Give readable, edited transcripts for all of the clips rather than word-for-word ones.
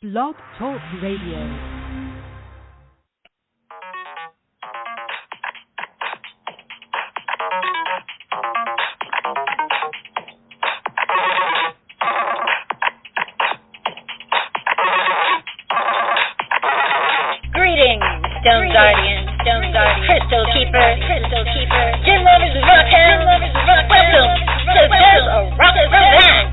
Blog Talk Radio. Stone Guardian, Crystal Keeper, Gin Lovers of Rockhound, welcome to There's a Rock for That.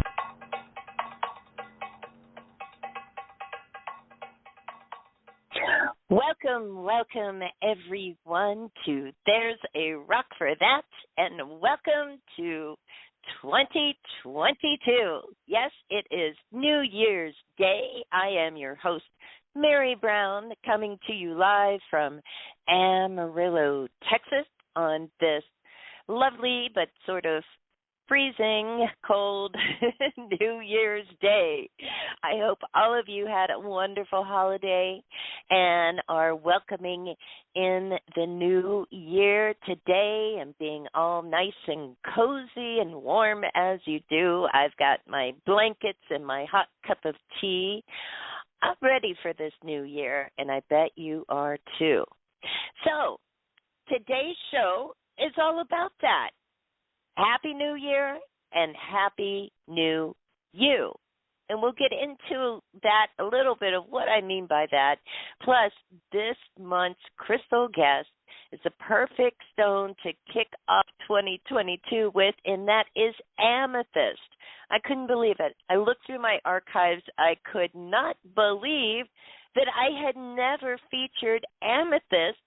Welcome everyone to There's a Rock for That, and welcome to 2022. Yes, it is New Year's Day. I am your host, Mary Brown, coming to you live from Amarillo, Texas, on this lovely but sort of freezing cold New Year's Day. I hope all of you had a wonderful holiday and are welcoming in the new year today and being all nice and cozy and warm as you do. I've got my blankets and my hot cup of tea. I'm ready for this new year, and I bet you are too. So, today's show is all about that. Happy New Year and Happy New You. And we'll get into that a little bit of what I mean by that. Plus, this month's crystal guest is a perfect stone to kick off 2022 with, and that is Amethyst. I couldn't believe it. I looked through my archives. I could not believe that I had never featured Amethyst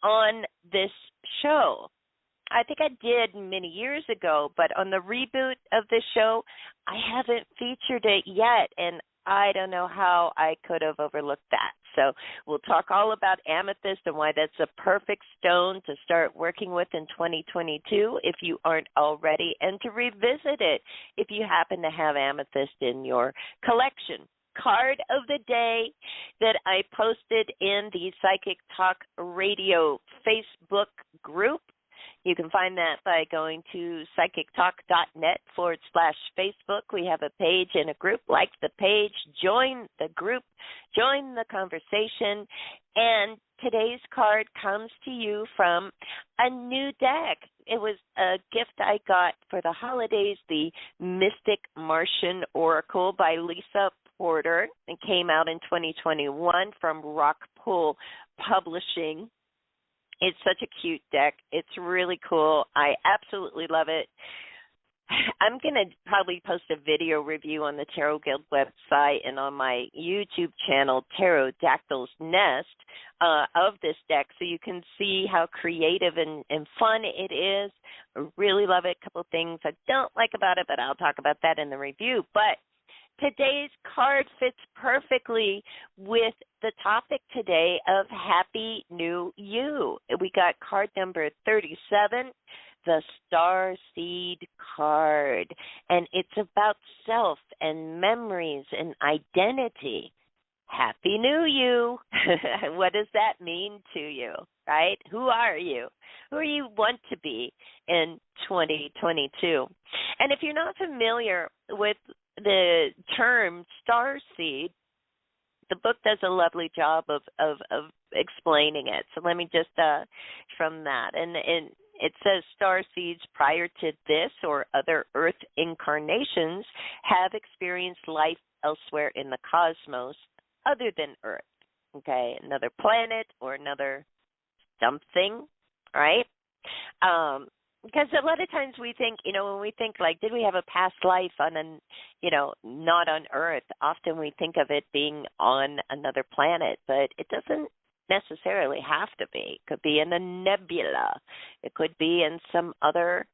on this show. I think I did many years ago, but on the reboot of the show, I haven't featured it yet, and I don't know how I could have overlooked that. So we'll talk all about Amethyst and why that's a perfect stone to start working with in 2022 if you aren't already, and to revisit it if you happen to have Amethyst in your collection. Card of the day that I posted in the Psychic Talk Radio Facebook group. You can find that by going to psychictalk.net/Facebook. We have a page and a group. Like the page, join the group, join the conversation. And today's card comes to you from a new deck. It was a gift I got for the holidays, the Mystic Martian Oracle by Lisa Porter. It came out in 2021 from Rockpool Publishing. It's such a cute deck. It's really cool. I absolutely love it. I'm going to probably post a video review on the Tarot Guild website and on my YouTube channel, Tarotdactyl's Nest, of this deck, so you can see how creative and fun it is. I really love it. A couple of things I don't like about it, but I'll talk about that in the review. But today's card fits perfectly with the topic today of Happy New You. We got card number 37, the Star Seed card, and it's about self and memories and identity. Happy New You. What does that mean to you, right? Who are you? Who are you want to be in 2022? And if you're not familiar with the term star seed, the book does a lovely job of explaining it. So let me just from that. And it says star seeds prior to this or other Earth incarnations have experienced life elsewhere in the cosmos other than Earth. Okay, another planet or another something, right? Because a lot of times we think, when we think like, did we have a past life on not on Earth? Often we think of it being on another planet, but it doesn't necessarily have to be. It could be in a nebula. It could be in some other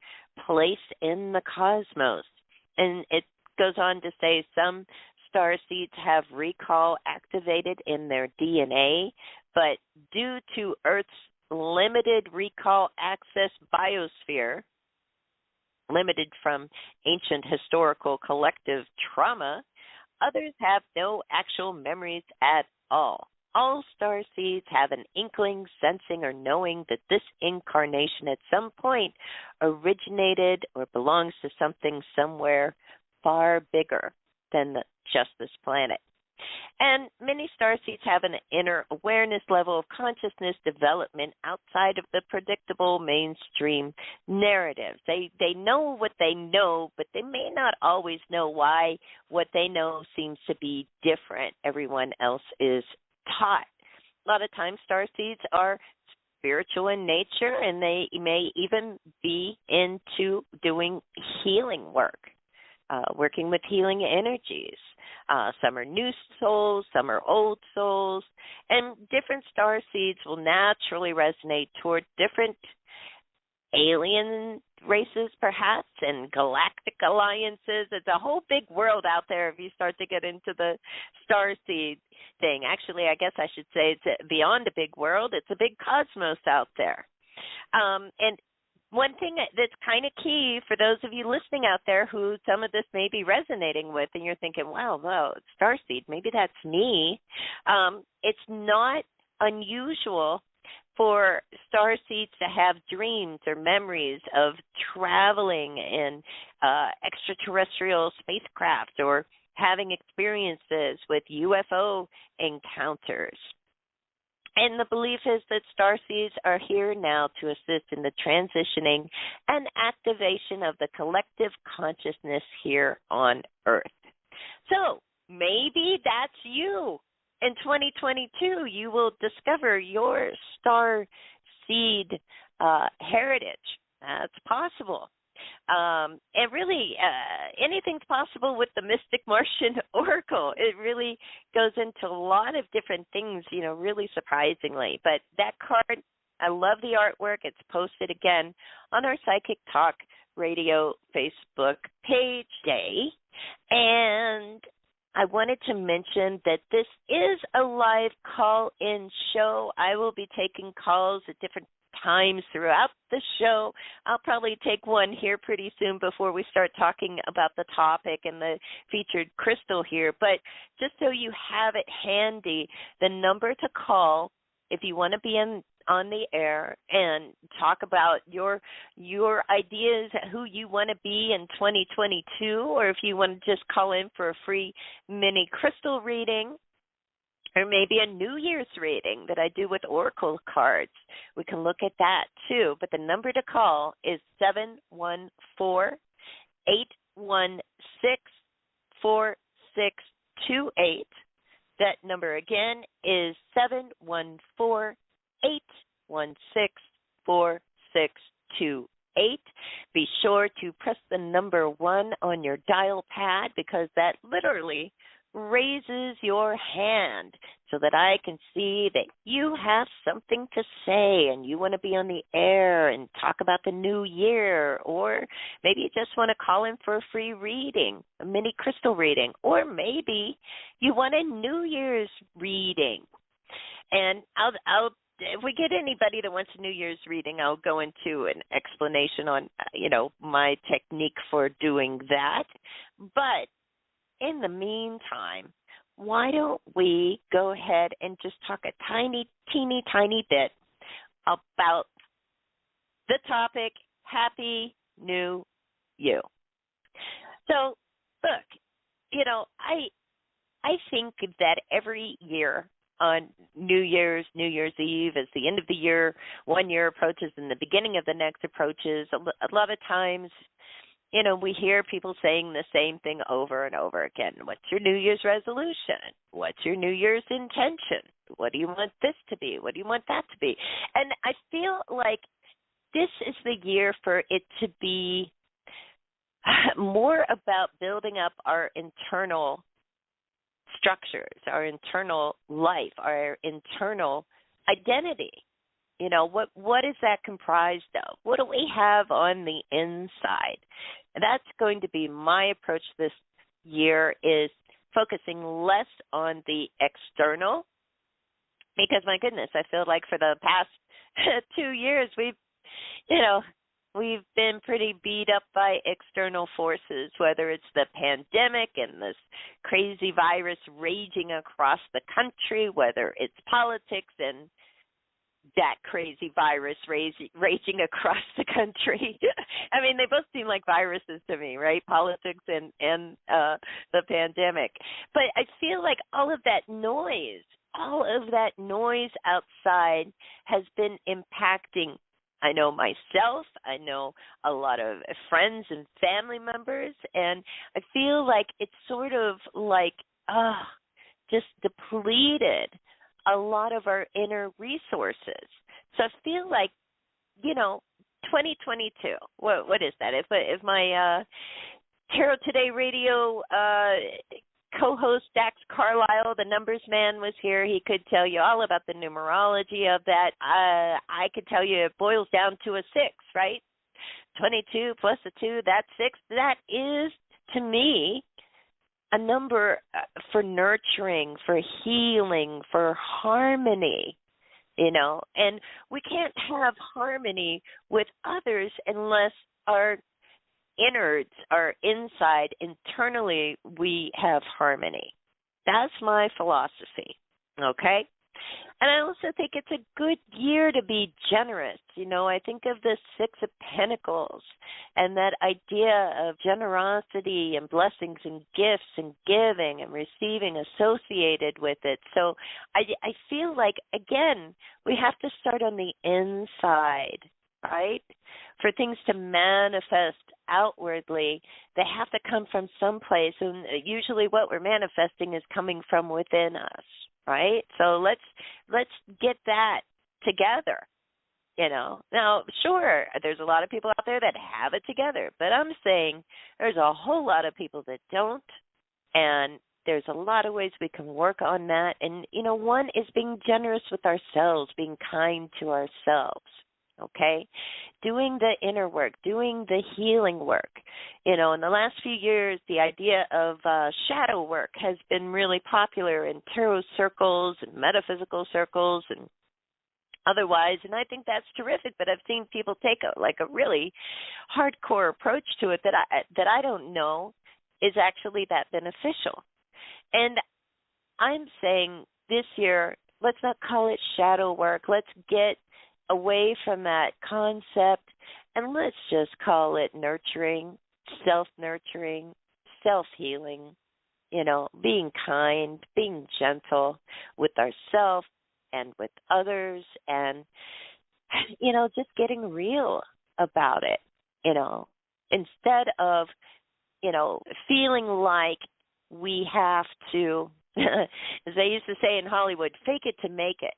place in the cosmos. And it goes on to say some star seeds have recall activated in their DNA, but due to Earth's limited recall access biosphere, limited from ancient historical collective trauma, others have no actual memories at all. All star seeds have an inkling, sensing, or knowing that this incarnation at some point originated or belongs to something somewhere far bigger than just this planet. And many starseeds have an inner awareness level of consciousness development outside of the predictable mainstream narrative. They know what they know, but they may not always know why what they know seems to be different everyone else is taught. A lot of times starseeds are spiritual in nature, and they may even be into doing healing work, working with healing energies. Some are new souls, some are old souls, and different star seeds will naturally resonate toward different alien races, perhaps, and galactic alliances. It's a whole big world out there if you start to get into the star seed thing. Actually, I guess I should say it's beyond a big world. It's a big cosmos out there. And one thing that's kind of key for those of you listening out there who some of this may be resonating with, and you're thinking, wow, starseed, maybe that's me. It's not unusual for starseeds to have dreams or memories of traveling in extraterrestrial spacecraft or having experiences with UFO encounters. And the belief is that starseeds are here now to assist in the transitioning and activation of the collective consciousness here on Earth. So maybe that's you. In 2022, you will discover your star seed heritage. That's possible. And really, anything's possible with the Mystic Martian Oracle. It really goes into a lot of different things, really surprisingly. But that card, I love the artwork. It's posted again on our Psychic Talk Radio Facebook page today. And I wanted to mention that this is a live call-in show. I will be taking calls at different times throughout the show. I'll probably take one here pretty soon before we start talking about the topic and the featured crystal here. But just so you have it handy, the number to call if you want to be on the air and talk about your ideas, who you want to be in 2022, or if you want to just call in for a free mini crystal reading, or maybe a New Year's reading that I do with oracle cards. We can look at that too. But the number to call is 714-816-4628. That number again is 714-816-4628. Be sure to press the number 1 on your dial pad, because that literally raises your hand so that I can see that you have something to say and you want to be on the air and talk about the new year, or maybe you just want to call in for a free reading, a mini crystal reading, or maybe you want a New Year's reading. And I'll if we get anybody that wants a New Year's reading, I'll go into an explanation on, my technique for doing that. But in the meantime, why don't we go ahead and just talk a teeny tiny bit about the topic, Happy New You. So, look, I think that every year on New Year's Eve, as the end of the year, one year approaches and the beginning of the next approaches, a lot of times, we hear people saying the same thing over and over again. What's your New Year's resolution? What's your New Year's intention? What do you want this to be? What do you want that to be? And I feel like this is the year for it to be more about building up our internal structures, our internal life, our internal identity. What is that comprised of? What do we have on the inside? That's going to be my approach this year, is focusing less on the external, because my goodness, I feel like for the past 2 years we've been pretty beat up by external forces, whether it's the pandemic and this crazy virus raging across the country, whether it's politics and that crazy virus raging across the country. I mean, they both seem like viruses to me, right? Politics and the pandemic. But I feel like all of that noise outside has been impacting, I know, myself. I know a lot of friends and family members, and I feel like it's sort of like just depleted a lot of our inner resources. So I feel like, 2022. What is that? If my Tarot Today radio co-host Dax Carlisle, the numbers man, was here, he could tell you all about the numerology of that. I could tell you it boils down to a 6, right? 22 plus a 2, that's 6. That is, to me, a number for nurturing, for healing, for harmony, and we can't have harmony with others unless our innards, our inside, internally, we have harmony. That's my philosophy, okay? And I also think it's a good year to be generous. I think of the 6 of Pentacles and that idea of generosity and blessings and gifts and giving and receiving associated with it. So I feel like, again, we have to start on the inside, right? For things to manifest outwardly, they have to come from someplace, and usually what we're manifesting is coming from within us, right? So let's get that together. Now, sure, there's a lot of people out there that have it together, but I'm saying there's a whole lot of people that don't, and there's a lot of ways we can work on that. And, one is being generous with ourselves, being kind to ourselves, okay? Doing the inner work, doing the healing work. In the last few years, the idea of shadow work has been really popular in tarot circles and metaphysical circles and otherwise, and I think that's terrific. But I've seen people take a really hardcore approach to it that I don't know is actually that beneficial. And I'm saying this year, let's not call it shadow work. Let's get away from that concept and let's just call it nurturing, self-nurturing, self-healing, being kind, being gentle with ourselves and with others, and, just getting real about it, instead of, feeling like we have to, as they used to say in Hollywood, fake it to make it,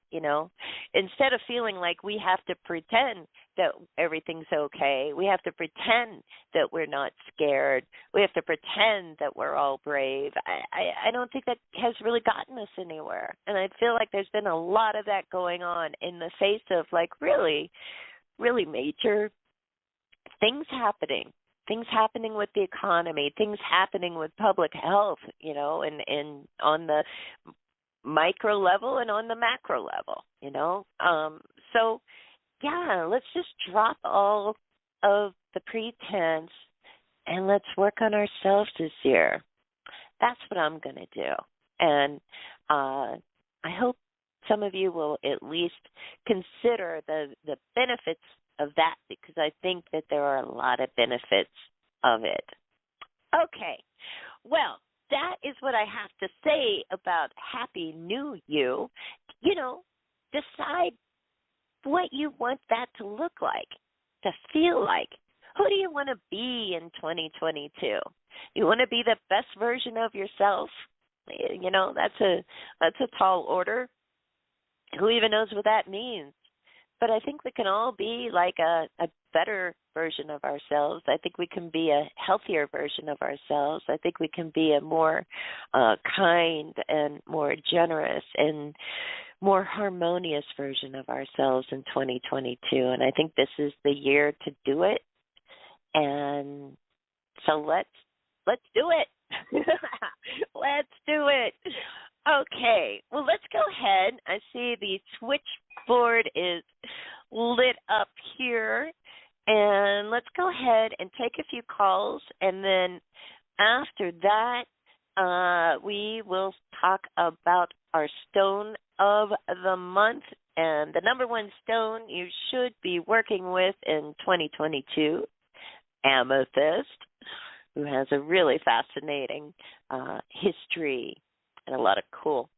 instead of feeling like we have to pretend that everything's okay, we have to pretend that we're not scared, we have to pretend that we're all brave. I don't think that has really gotten us anywhere. And I feel like there's been a lot of that going on in the face of really, really major things happening with the economy, things happening with public health, and on the micro level and on the macro level, So, yeah, let's just drop all of the pretense and let's work on ourselves this year. That's what I'm going to do. And I hope some of you will at least consider the benefits of that, because I think that there are a lot of benefits of it. Okay, well, that is what I have to say about Happy New You. Decide what you want that to look like, to feel like. Who do you want to be in 2022? You want to be the best version of yourself? That's a tall order. Who even knows what that means? But I think we can all be like a better version of ourselves. I think we can be a healthier version of ourselves. I think we can be a more kind and more generous and more harmonious version of ourselves in 2022. And I think this is the year to do it. And so let's do it. Let's do it. Okay, well, let's go ahead. I see the switchboard is lit up here, and let's go ahead and take a few calls, and then after that, we will talk about our stone of the month And the number one stone you should be working with in 2022, Amethyst, who has a really fascinating history and a lot of cool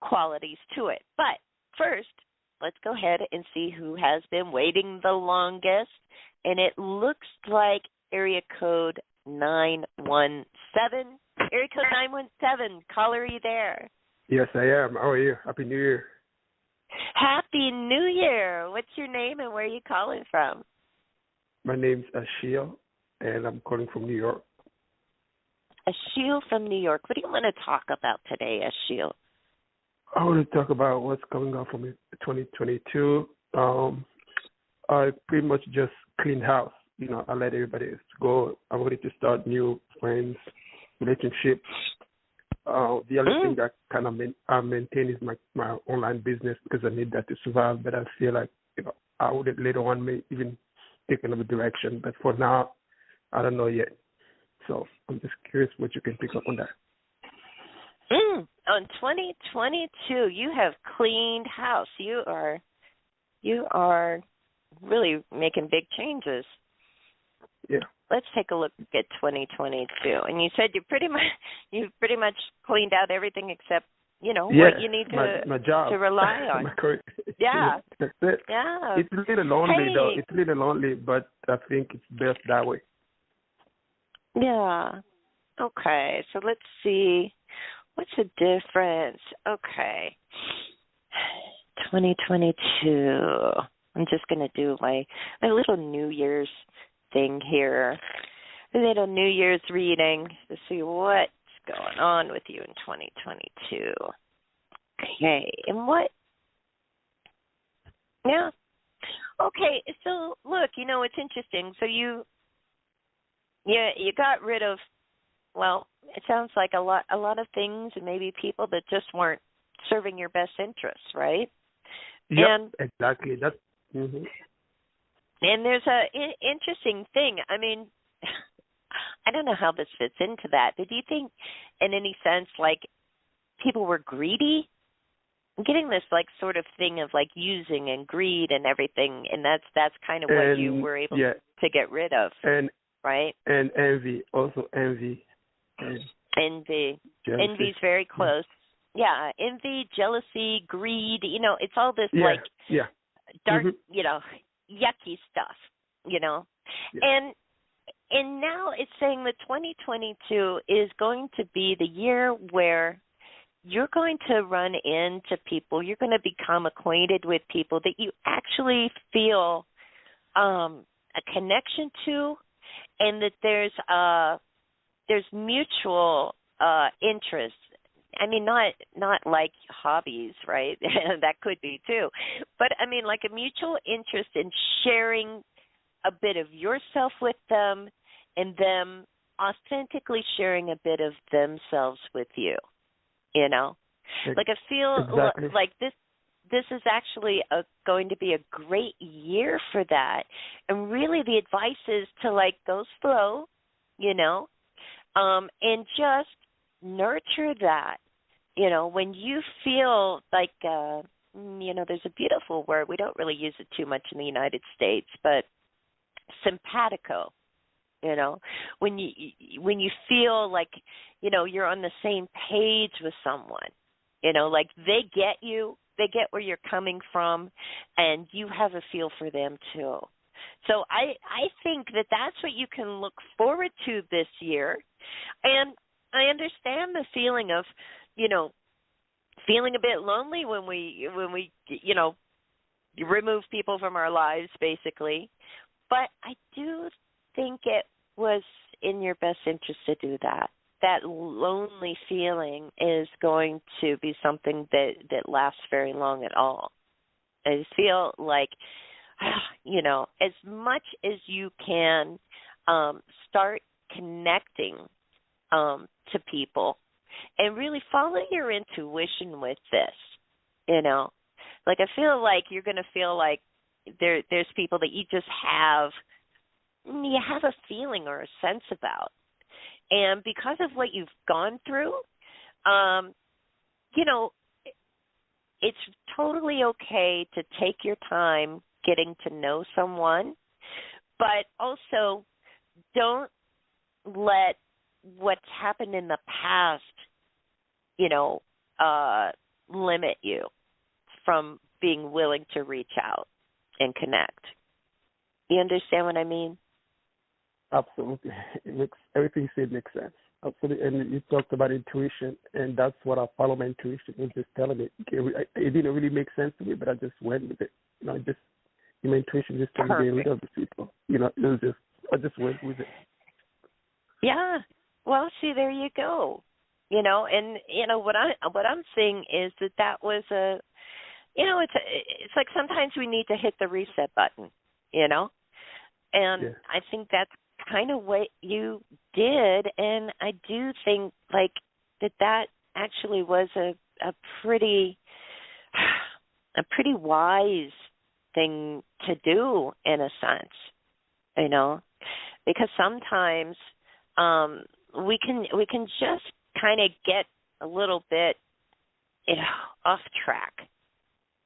qualities to it. But first, let's go ahead and see who has been waiting the longest. And it looks like area code 917. Area code 917. Caller, are you there? Yes, I am. How are you? Happy New Year. Happy New Year. What's your name and where are you calling from? My name's Ashiel, and I'm calling from New York. Ashiel from New York. What do you want to talk about today, Ashiel? I want to talk about what's coming up for me 2022. I pretty much just cleaned house. You know, I let everybody go. I'm ready to start new friends, relationships. The other thing that kind of I maintain is my online business because I need that to survive. But I feel like, you know, I would later on may even take another direction. But for now, I don't know yet. So I'm just curious what you can pick up on that. On 2022, you have cleaned house. You are really making big changes. Yeah. Let's take a look at 2022. And you said you've pretty much cleaned out everything except, you know, what you need my job. to rely on. Yeah. That's it. Yeah. It's a little lonely though. Hey. It's a little lonely, but I think it's best that way. Yeah. Okay. So let's see. What's the difference? Okay. 2022. I'm just going to do my little New Year's thing here. A little New Year's reading to see what's going on with you in 2022. Okay. And what? Yeah. Okay. So look, you know, it's interesting. So you got rid of, well, it sounds like a lot of things and maybe people that just weren't serving your best interests, right? Yep, and, exactly. That's and there's a interesting thing. I mean, I don't know how this fits into that, but do you think in any sense like people were greedy? I'm getting this like sort of thing of like using and greed and everything, and that's kind of what you were able to get rid of, right? And envy, also envy. Envy. Jealousy. Envy's very close. Yeah, envy, jealousy, greed, you know, it's all this dark, you know, yucky stuff, you know. Yeah. And now it's saying that 2022 is going to be the year where you're going to run into people, you're going to become acquainted with people that you actually feel a connection to, and that there's mutual interest. I mean, not like hobbies, right? That could be too. But I mean, like a mutual interest in sharing a bit of yourself with them and them authentically sharing a bit of themselves with you, you know? Like I feel like this is actually going to be a great year for that. And really the advice is to like go slow, you know, and just nurture that. You know, when you feel like, you know, there's a beautiful word. We don't really use it too much in the United States, but simpatico. You know, when you feel like, you know, you're on the same page with someone, you know, like they get you, they get where you're coming from, and you have a feel for them too. So I think that that's what you can look forward to this year. And I understand the feeling of, you know, feeling a bit lonely when we you know, remove people from our lives, basically. But I do think it was in your best interest to do that. That lonely feeling is going to be something that lasts very long at all. I just feel like, you know, as much as you can start connecting to people and really follow your intuition with this, you know. Like I feel like you're going to feel like there's people that you just have a feeling or a sense about. And because of what you've gone through, you know, it's totally okay to take your time getting to know someone, but also don't let what's happened in the past, limit you from being willing to reach out and connect. You understand what I mean? Absolutely. Everything you said makes sense. Absolutely. And you talked about intuition, and that's what I follow. My intuition is just telling me. It didn't really make sense to me, but I just went with it. My intuition just told me to get rid of the people. I just went with it. Yeah. Well, see, there you go. And what I'm seeing is that was it's like sometimes we need to hit the reset button, and Yeah. I think that's kind of what you did, and I do think like that actually was a pretty wise thing to do in a sense, because sometimes we can just kind of get a little bit off track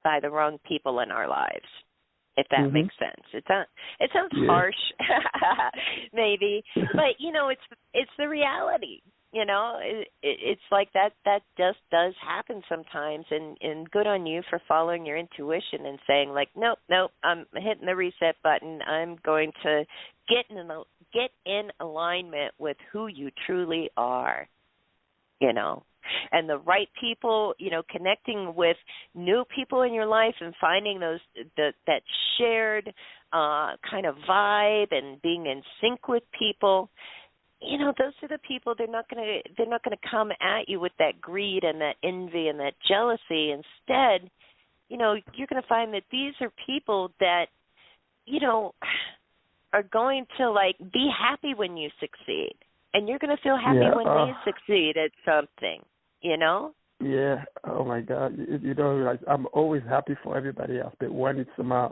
by the wrong people in our lives, if that makes sense. It sounds harsh, maybe, but it's the reality. It's like that just does happen sometimes, and good on you for following your intuition and saying like, nope, I'm hitting the reset button. I'm going to get in alignment with who you truly are, and the right people, connecting with new people in your life and finding that shared kind of vibe and being in sync with people. Those are the people. They're not gonna come at you with that greed and that envy and that jealousy. Instead, you're gonna find that these are people that are going to like be happy when you succeed, and you're gonna feel happy when they succeed at something. Yeah. Oh my God. You don't realize I'm always happy for everybody else, but when it's my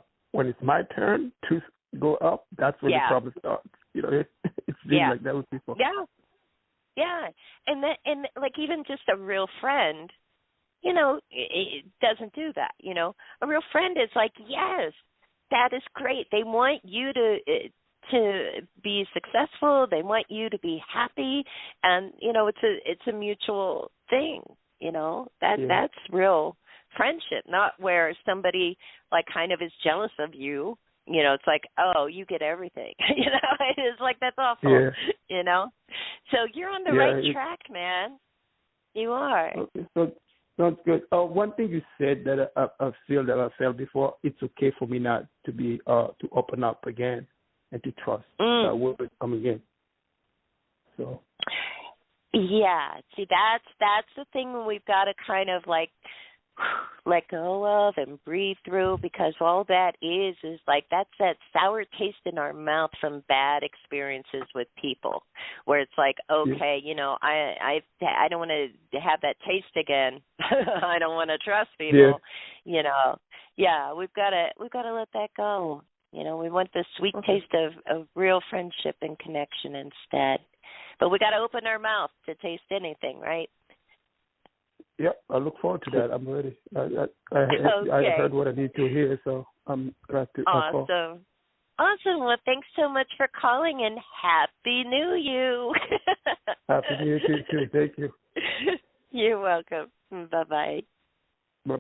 turn to go up, that's when the problem starts. It's been like that with people. Yeah, and like even just a real friend, it doesn't do that. A real friend is like, yes, that is great. They want you to be successful. They want you to be happy, and it's a mutual thing. That's real friendship, not where somebody like kind of is jealous of you. It's like, oh, you get everything. It's like that's awful. So you're on the right track, man. You are. Okay, so sounds good. One thing you said that I feel that I felt before, it's okay for me not to be to open up again and to trust that will come again. So. Yeah. See, that's the thing we've got to kind of like let go of and breathe through, because all that is like that's that sour taste in our mouth from bad experiences with people, where it's like, okay, I don't want to have that taste again. I don't want to trust people. We've got to let that go. We want the sweet taste of real friendship and connection instead. But we got to open our mouth to taste anything, right? Yep, I look forward to that. I'm ready. I heard what I need to hear, so I'm glad to call. Awesome. Well, thanks so much for calling, and Happy New You. Happy New Year too. Thank you. You're welcome. Bye-bye. Bye.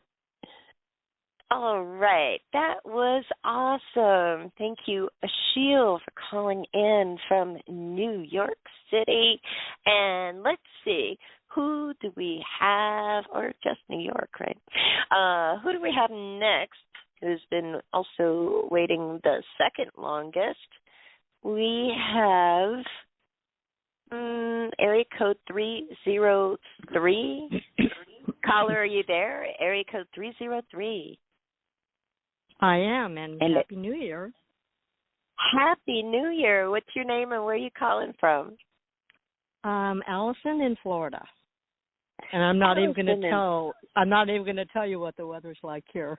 All right. That was awesome. Thank you, Achille, for calling in from New York City. And let's see, who do we have, or just New York, right? Who do we have next, who's been also waiting the second longest? We have area code 303. Caller, are you there? Area code 303. I am, and Happy New Year. Happy New Year. What's your name and where are you calling from? Allison in Florida. And I'm not even going to tell you what the weather's like here.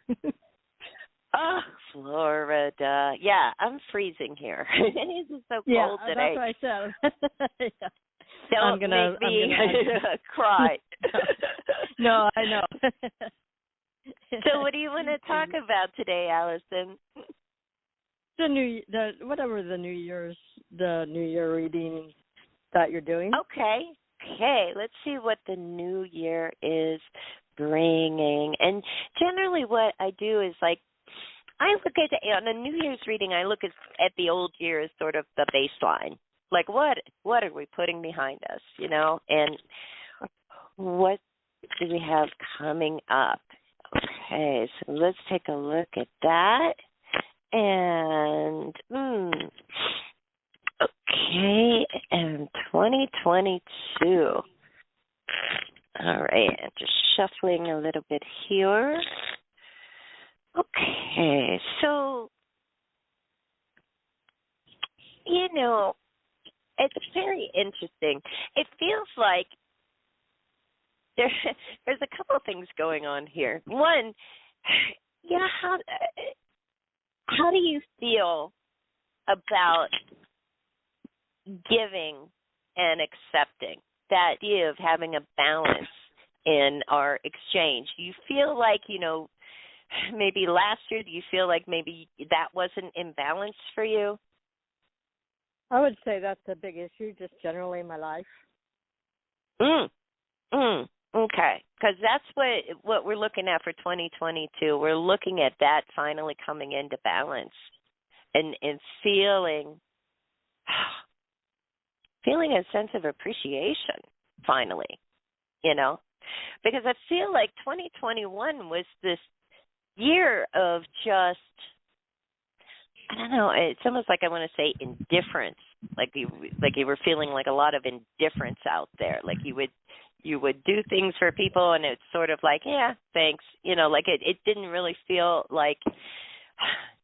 Oh, Florida. Yeah, I'm freezing here. It's so cold today. Yeah, that's what I said. Don't make me cry. No, I know. So what do you want to talk about today, Allison? The New Year reading that you're doing. Okay, let's see what the new year is bringing. And generally what I do is like, I look at, on a New Year's reading, I look at the old year as sort of the baseline. Like, what are we putting behind us, and what do we have coming up? Okay, so let's take a look at that. And, okay, and 2022. All right, I'm just shuffling a little bit here. Okay, so, it's very interesting. It feels like there's a couple of things going on here. One, how do you feel about giving and accepting? That idea of having a balance in our exchange. Do you feel like, maybe last year, do you feel like maybe that wasn't imbalanced for you? I would say that's a big issue just generally in my life. Okay, because that's what we're looking at for 2022. We're looking at that finally coming into balance and feeling a sense of appreciation finally, because I feel like 2021 was this year of just, I don't know, it's almost like I want to say indifference, like you were feeling like a lot of indifference out there, like you would do things for people and it's sort of like, yeah, thanks, like it didn't really feel like,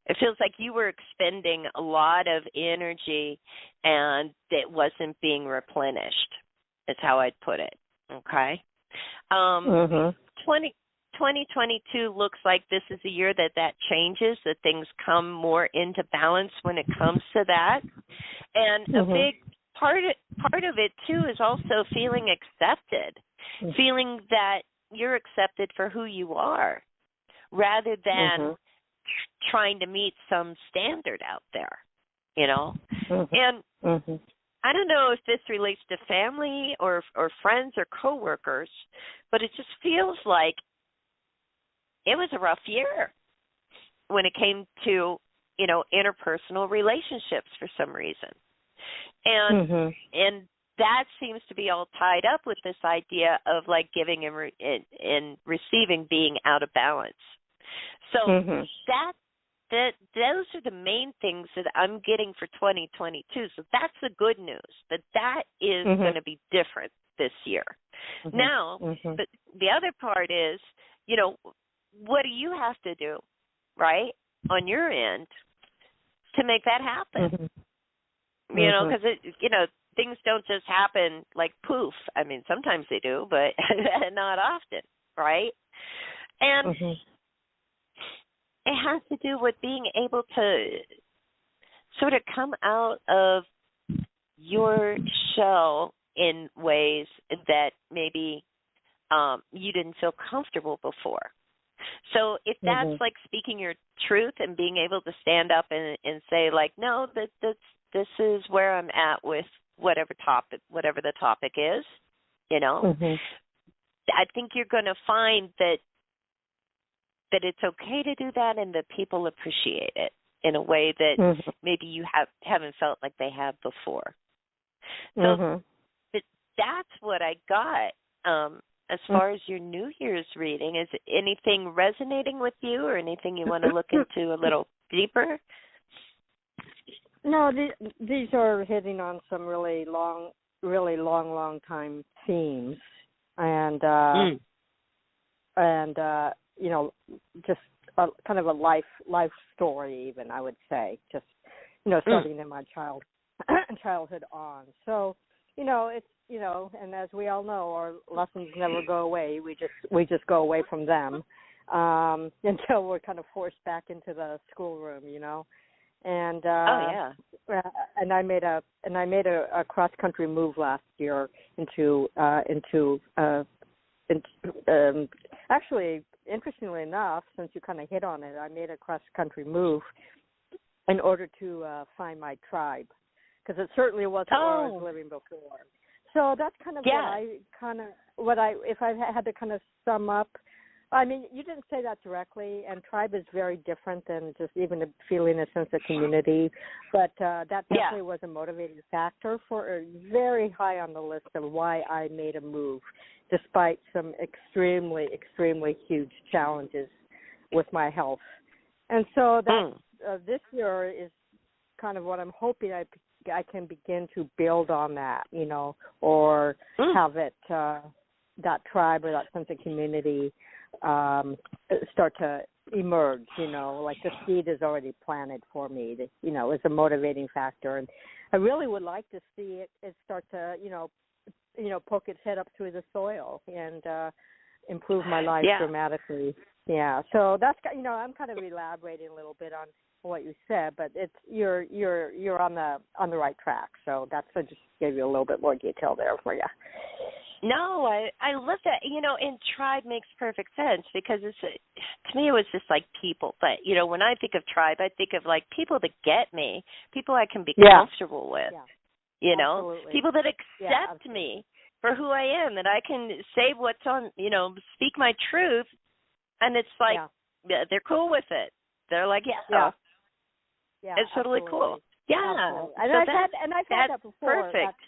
it feels like you were expending a lot of energy and it wasn't being replenished, is how I'd put it, okay? 2022 looks like this is a year that changes, that things come more into balance when it comes to that. And a big part of it, too, is also feeling accepted, feeling that you're accepted for who you are rather than trying to meet some standard out there, And I don't know if this relates to family or friends or coworkers, but it just feels like it was a rough year when it came to, interpersonal relationships for some reason. And that seems to be all tied up with this idea of like giving and receiving being out of balance. So those are the main things that I'm getting for 2022. So that's the good news, that is going to be different this year. Now, the other part is, what do you have to do, right, on your end to make that happen? Because, things don't just happen like poof. I mean, sometimes they do, but not often, right? And it has to do with being able to sort of come out of your shell in ways that maybe you didn't feel comfortable before. So if that's like speaking your truth and being able to stand up and say like, no, this is where I'm at with whatever the topic is, I think you're going to find that it's okay to do that and that people appreciate it in a way that maybe you haven't felt like they have before. So that's what I got. As far as your New Year's reading, is anything resonating with you or anything you want to look into a little deeper? No, these are hitting on some really long time themes, and just kind of a life story, even I would say, just starting in my childhood on. So it's and as we all know, our lessons never go away. We just go away from them until we're kind of forced back into the schoolroom, And and I made a cross country move last year into actually, interestingly enough, since you kind of hit on it, I made a cross-country move in order to find my tribe, because it certainly wasn't where I was living before. So that's kind of if I had to kind of sum up. I mean, you didn't say that directly, and tribe is very different than just even feeling a sense of community. But that definitely was a motivating factor for very high on the list of why I made a move, despite some extremely, extremely huge challenges with my health. And so that this year is kind of what I'm hoping I can begin to build on that, you know, or have it, that tribe or that sense of community start to emerge, you know, like the seed is already planted for me, that, you know, is a motivating factor. And I really would like to see it start to, you know, poke its head up through the soil and improve my life dramatically. Yeah. So that's, you know, I'm kind of elaborating a little bit on what you said, but it's you're on the right track. So that's, I just gave you a little bit more detail there for you. No, I love that. You know, and tribe makes perfect sense because to me it was just like people. But, you know, when I think of tribe, I think of like people that get me, people I can be comfortable with, you know, people that accept me for who I am, that I can say what's on, you know, speak my truth. And it's like they're cool with it. They're like, it's totally cool. Yeah. Absolutely. And I've had that before. Perfect.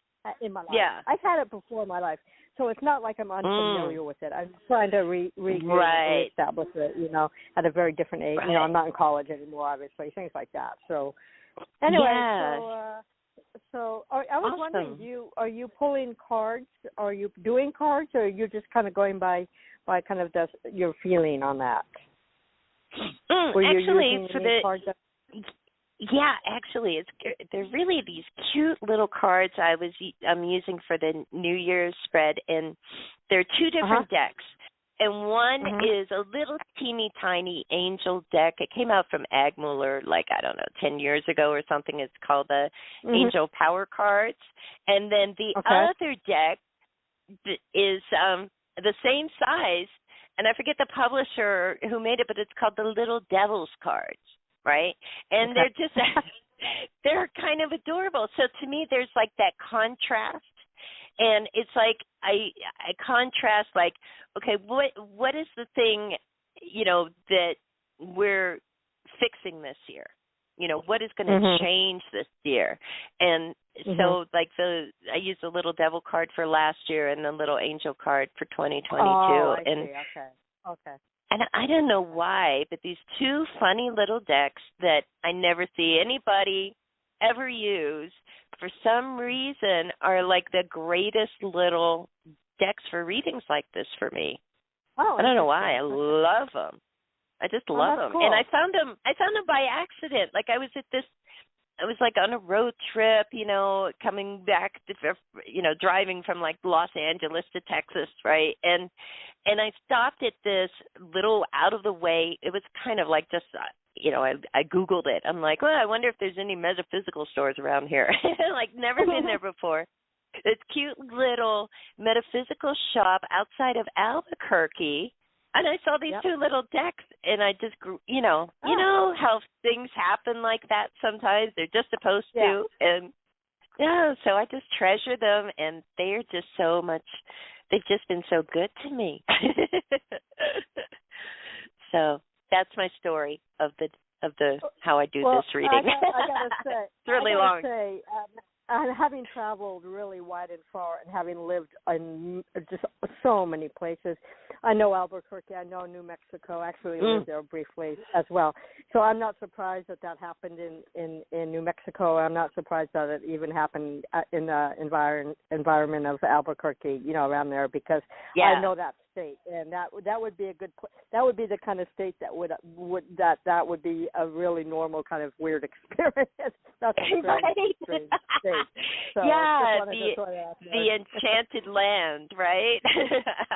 In my life. Yeah. I've had it before in my life. So it's not like I'm unfamiliar with it. I'm trying to reestablish it, you know, at a very different age. Right. You know, I'm not in college anymore, obviously, things like that. So anyway, so I was wondering, are you pulling cards? Are you doing cards, or are you just kind of going by kind of your feeling on that? Actually, for the cards they're really these cute little cards I'm using for the New Year's spread, and they're two different decks. And one is a little teeny tiny angel deck. It came out from Agmuller, like, I don't know, 10 years ago or something. It's called the Angel Power Cards. And then the other deck is the same size, and I forget the publisher who made it, but it's called the Little Devil's Cards, right? And they're just, they're kind of adorable. So to me, there's like that contrast. And it's like I contrast, like, okay, what is the thing, you know, that we're fixing this year? You know, what is going to change this year? And so, like, I used the little devil card for last year and the little angel card for 2022. Oh, I see. Okay. And I don't know why, but these two funny little decks that I never see anybody ever use, for some reason, are like the greatest little decks for readings like this for me. Oh, I don't know why. I love them. I just love them. Cool. And I found them by accident. Like I was like on a road trip, you know, coming back to, you know, driving from like Los Angeles to Texas, right? And I stopped at this little out of the way. It was kind of like just, you know, I Googled it. I'm like, well, I wonder if there's any metaphysical stores around here. Like, never been there before. This cute little metaphysical shop outside of Albuquerque. And I saw these two little decks, and I just grew, you know how things happen like that sometimes. They're just supposed to. And, so I just treasure them, and they're just so much, they've just been so good to me. So that's my story of the how I do this reading. I gotta say, it's really long. Having traveled really wide and far and having lived in just so many places, I know Albuquerque, I know New Mexico, actually lived there briefly as well. So I'm not surprised that happened in New Mexico. I'm not surprised that it even happened in the environment of Albuquerque, you know, around there, because I know that state, and that would be a good that would be the kind of state that would be a really normal kind of weird experience. That's a strange state. So the enchanted land, right?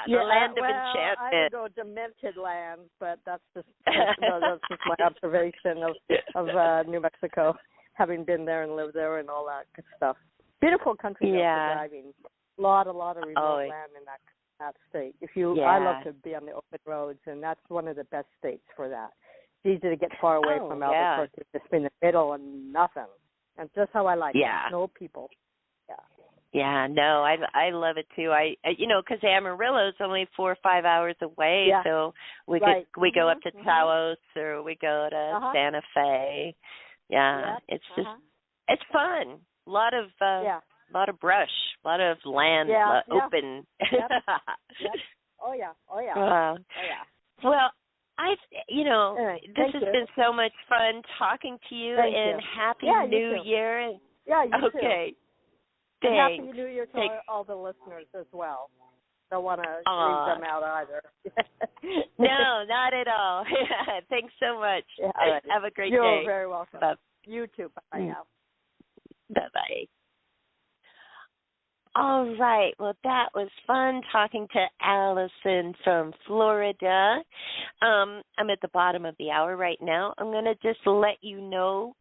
The land of enchantment. I would go demented land, but that's just my observation of New Mexico, having been there and lived there and all that good stuff. Beautiful country for driving. A lot of remote land in that that state. I love to be on the open roads, and that's one of the best states for that. It's easy to get far away from Albuquerque, just be in the middle and nothing. And just how I like it. No people. Yeah. Yeah, no, I love it too. Because Amarillo's only 4 or 5 hours away, so we go up to Taos or we go to Santa Fe. Yeah, it's just it's fun. A lot of brush, a lot of land, open. Yep. Oh yeah. Wow. Oh yeah. Well, this has been so much fun talking to you, and Happy New Year. Yeah, you too. Okay. And Happy New Year to all the listeners as well. Don't want to leave them out either. No, not at all. Thanks so much. Yeah, have a great day. You're very welcome. Bye. You too. Bye now. Bye-bye. All right. Well, that was fun talking to Allison from Florida. I'm at the bottom of the hour right now. I'm going to just let you know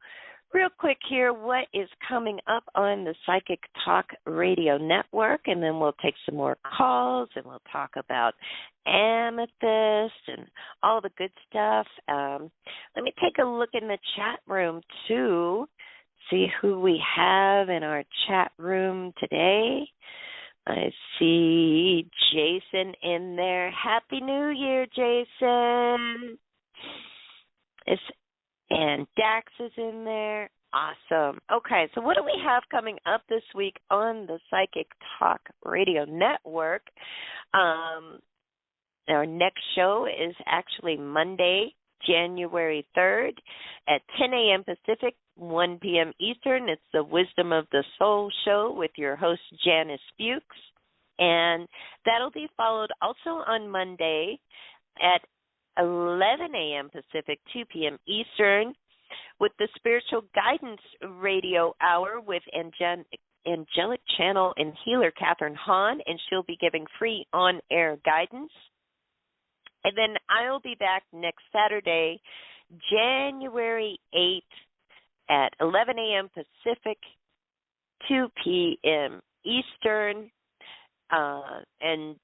real quick here what is coming up on the Psychic Talk Radio Network, and then we'll take some more calls, and we'll talk about Amethyst and all the good stuff. Let me take a look in the chat room, too. See who we have in our chat room today. I see Jason in there. Happy New Year, Jason. And Dax is in there. Awesome. Okay, so what do we have coming up this week on the Psychic Talk Radio Network? Our next show is actually Monday, January 3rd at 10 a.m. Pacific, 1 p.m. Eastern. It's the Wisdom of the Soul show with your host, Janice Fuchs. And that'll be followed also on Monday at 11 a.m. Pacific, 2 p.m. Eastern with the Spiritual Guidance Radio Hour with Angelic Channel and Healer Catherine Hahn, and she'll be giving free on-air guidance. And then I'll be back next Saturday, January 8th at 11 a.m. Pacific, 2 p.m. Eastern. And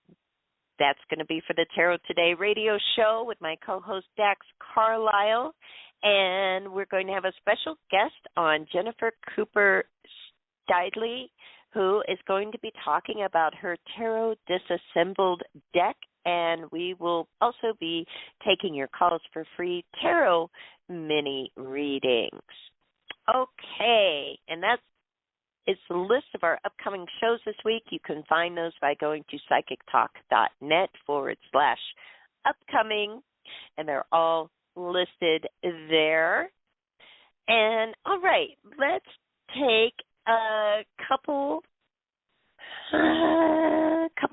that's going to be for the Tarot Today radio show with my co-host Dax Carlisle. And we're going to have a special guest on, Jennifer Cooper Stidley, who is going to be talking about her Tarot Disassembled deck. And we will also be taking your calls for free tarot mini readings. Okay, and it's the list of our upcoming shows this week. You can find those by going to psychictalk.net/upcoming, and they're all listed there. And all right, let's take a couple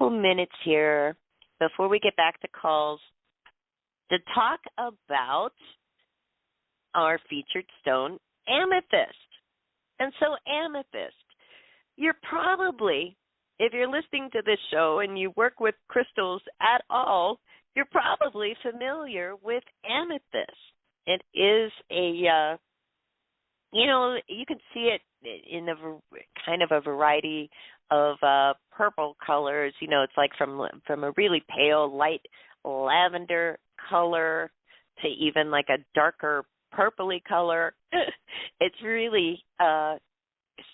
minutes here before we get back to calls to talk about our featured stone, Amethyst. And so Amethyst, you're probably, if you're listening to this show and you work with crystals at all, you're probably familiar with Amethyst. It is a, you can see it in a kind of a variety of purple colors. It's like from a really pale, light lavender color to even like a darker purpley color. It's really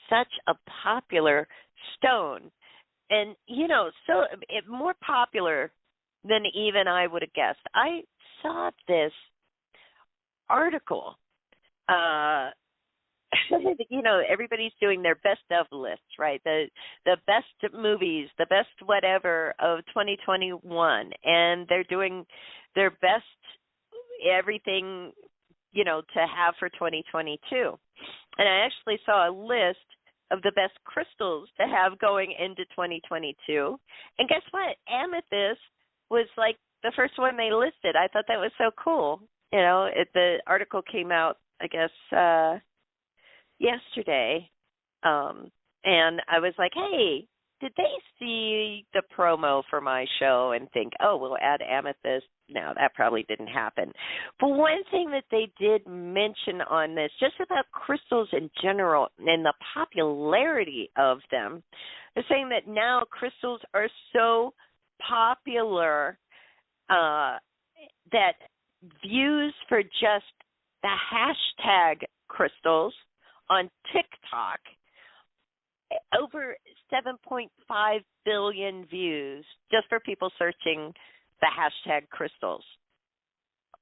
such a popular stone. And, so more popular than even I would have guessed. I saw this article. Everybody's doing their best of lists, right? The best movies, the best whatever of 2021, and they're doing their best everything, to have for 2022. And I actually saw a list of the best crystals to have going into 2022. And guess what? Amethyst was like the first one they listed. I thought that was so cool. The article came out, I guess, yesterday, and I was like, hey, did they see the promo for my show and think, oh, we'll add Amethyst? No, that probably didn't happen. But one thing that they did mention on this, just about crystals in general and the popularity of them, they're saying that now crystals are so popular that views for just the hashtag crystals on TikTok, over 7.5 billion views just for people searching the hashtag crystals.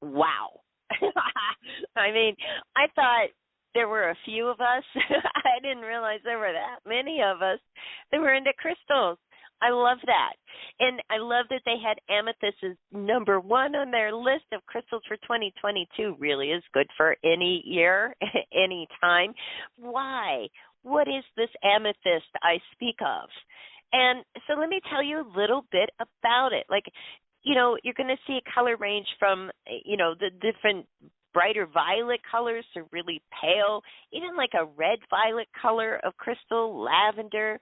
Wow. I mean, I thought there were a few of us. I didn't realize there were that many of us that were into crystals. I love that. And I love that they had amethyst as number one on their list of crystals for 2022. Really is good for any year, any time. Why? What is this amethyst I speak of? And so let me tell you a little bit about it. Like, you know, you're going to see a color range from, you know, the different brighter violet colors to really pale, even like a red violet color of crystal, lavender.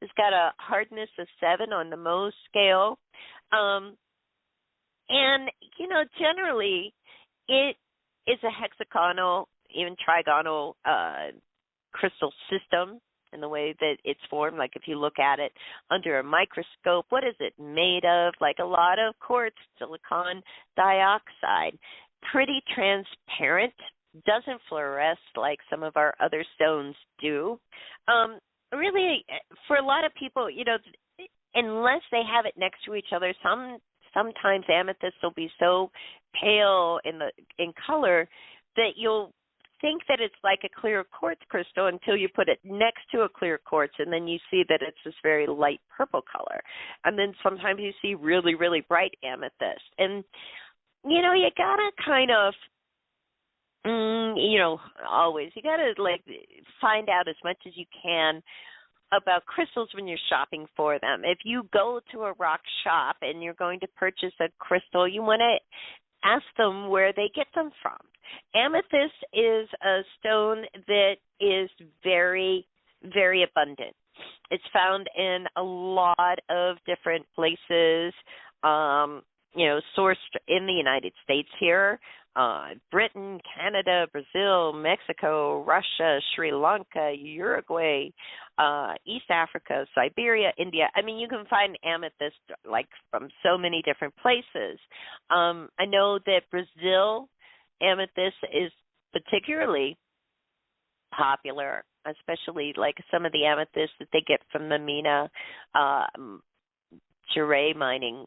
It's got a hardness of 7 on the Mohs scale. And, you know, generally it is a hexagonal, even trigonal crystal system in the way that it's formed. Like if you look at it under a microscope, what is it made of? Like a lot of quartz, silicon dioxide. Pretty transparent, doesn't fluoresce like some of our other stones do. Really, for a lot of people, you know, unless they have it next to each other, sometimes amethyst will be so pale in color that you'll think that it's like a clear quartz crystal until you put it next to a clear quartz, and then you see that it's this very light purple color. And then sometimes you see really, really bright amethyst. And you know, you gotta kind of, you know, always, you gotta like find out as much as you can about crystals when you're shopping for them. If you go to a rock shop and you're going to purchase a crystal, you want to ask them where they get them from. Amethyst is a stone that is very, very abundant. It's found in a lot of different places. You know, sourced in the United States here, Britain, Canada, Brazil, Mexico, Russia, Sri Lanka, Uruguay, East Africa, Siberia, India. I mean, you can find amethyst like from so many different places. I know that Brazil amethyst is particularly popular, especially like some of the amethyst that they get from the Mina Jure mining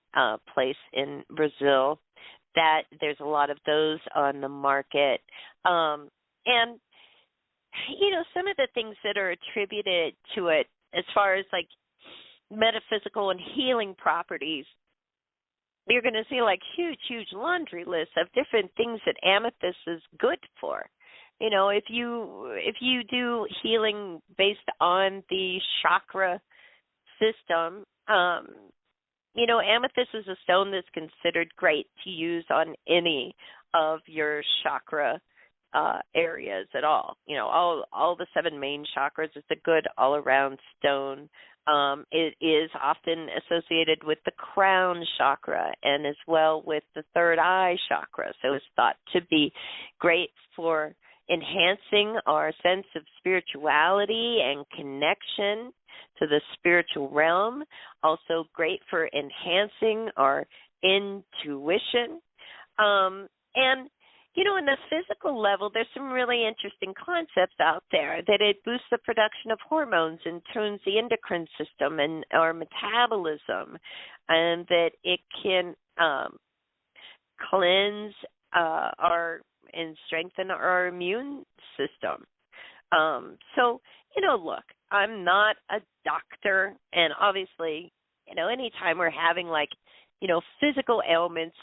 place in Brazil, that there's a lot of those on the market. And, you know, some of the things that are attributed to it as far as like metaphysical and healing properties, you're going to see like huge laundry lists of different things that amethyst is good for. You know, if you do healing based on the chakra system, you know, amethyst is a stone that's considered great to use on any of your chakra areas at all. You know, all the 7 main chakras. It's a good all-around stone. It is often associated with the crown chakra and as well with the third eye chakra. So it's thought to be great for enhancing our sense of spirituality and connection to the spiritual realm. Also great for enhancing our intuition. And, you know, in the physical level, there's some really interesting concepts out there that it boosts the production of hormones and tunes the endocrine system and our metabolism, and that it can cleanse and strengthen our immune system. So, you know, look, I'm not a doctor, and obviously, you know, anytime we're having like, you know, physical ailments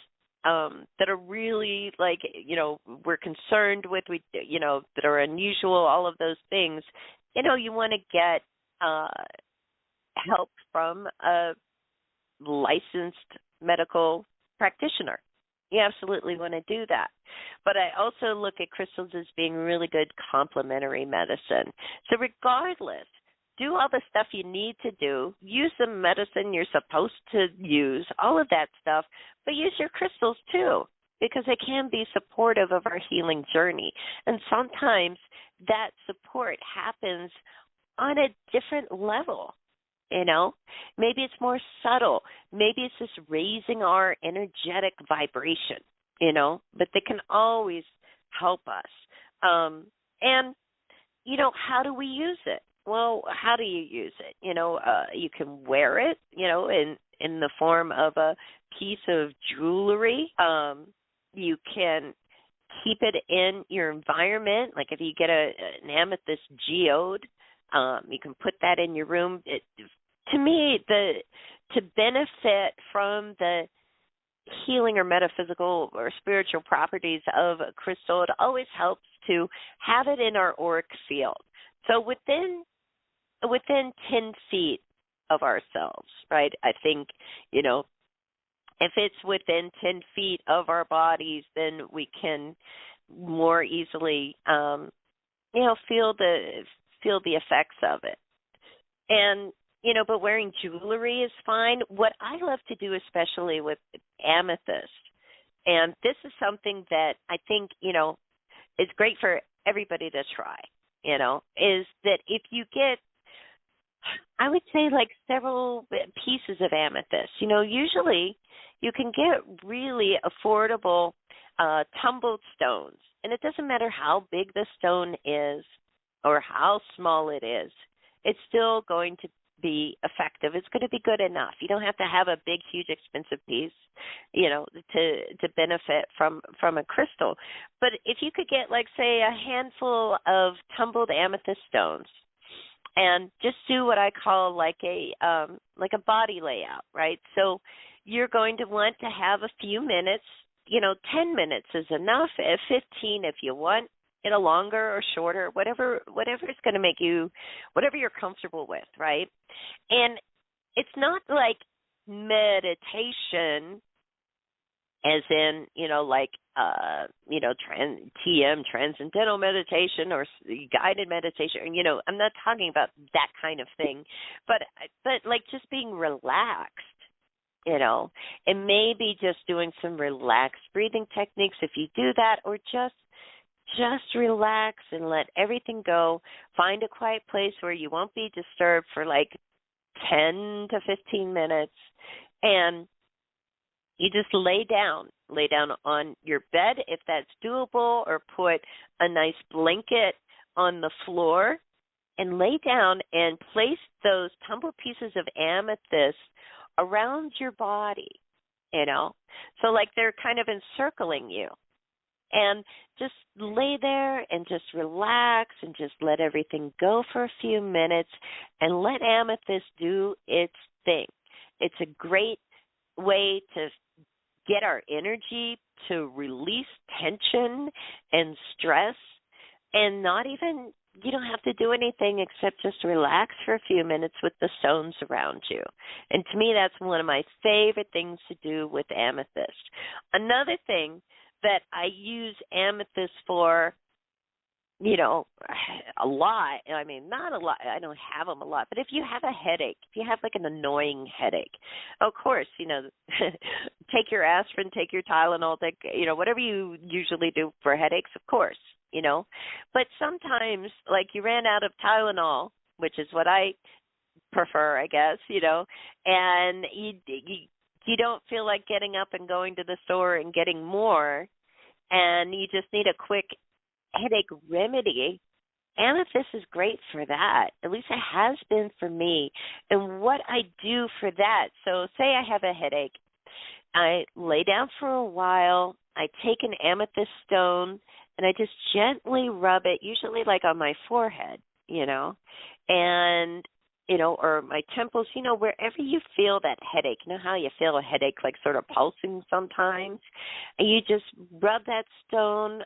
that are really like, you know, we're concerned with, you know, that are unusual, all of those things, you know, you want to get help from a licensed medical practitioner. You absolutely want to do that. But I also look at crystals as being really good complementary medicine. So regardless, do all the stuff you need to do, use the medicine you're supposed to use, all of that stuff, but use your crystals too, because they can be supportive of our healing journey. And sometimes that support happens on a different level. Maybe it's more subtle. Maybe it's just raising our energetic vibration, but they can always help us. And, how do we use it? Well, how do you use it? You can wear it, in the form of a piece of jewelry. You can keep it in your environment. Like if you get an amethyst geode, you can put that in your room. To me, to benefit from the healing or metaphysical or spiritual properties of a crystal, it always helps to have it in our auric field. So within 10 feet of ourselves, right? I think, if it's within 10 feet of our bodies, then we can more easily, feel the effects of it. And, but wearing jewelry is fine. What I love to do, especially with amethyst, and this is something that I think, is great for everybody to try, is that if you get, I would say, like several pieces of amethyst, usually you can get really affordable tumbled stones. And it doesn't matter how big the stone is or how small it is, it's still going to be effective. It's going to be good enough. You don't have to have a big, huge, expensive piece, to benefit from a crystal. But if you could get, like, say, a handful of tumbled amethyst stones, and just do what I call like a body layout, right? So you're going to want to have a few minutes. 10 minutes is enough. 15 if you want it a longer or shorter, whatever is going to make you, whatever you're comfortable with, right? And it's not like meditation, as in, transcendental meditation or guided meditation. I'm not talking about that kind of thing, but like just being relaxed, and maybe just doing some relaxed breathing techniques if you do that, or just relax and let everything go. Find a quiet place where you won't be disturbed for like 10 to 15 minutes, and you just lay down on your bed if that's doable, or put a nice blanket on the floor and lay down and place those tumbled pieces of amethyst around your body, so like they're kind of encircling you. And just lay there and just relax and just let everything go for a few minutes and let amethyst do its thing. It's a great way to get our energy, to release tension and stress, and you don't have to do anything except just relax for a few minutes with the stones around you. And to me, that's one of my favorite things to do with amethyst. Another thing that I use amethyst for, a lot. I mean, not a lot. I don't have them a lot. But if you have a headache, if you have like an annoying headache, of course, take your aspirin, take your Tylenol, take, whatever you usually do for headaches, of course, But sometimes, like, you ran out of Tylenol, which is what I prefer, I guess, and you don't feel like getting up and going to the store and getting more, and you just need a quick headache remedy. Amethyst is great for that. At least it has been for me. And what I do for that, so say I have a headache, I lay down for a while, I take an amethyst stone, and I just gently rub it, usually like on my forehead, and or my temples, wherever you feel that headache. You know how you feel a headache like sort of pulsing sometimes? And you just rub that stone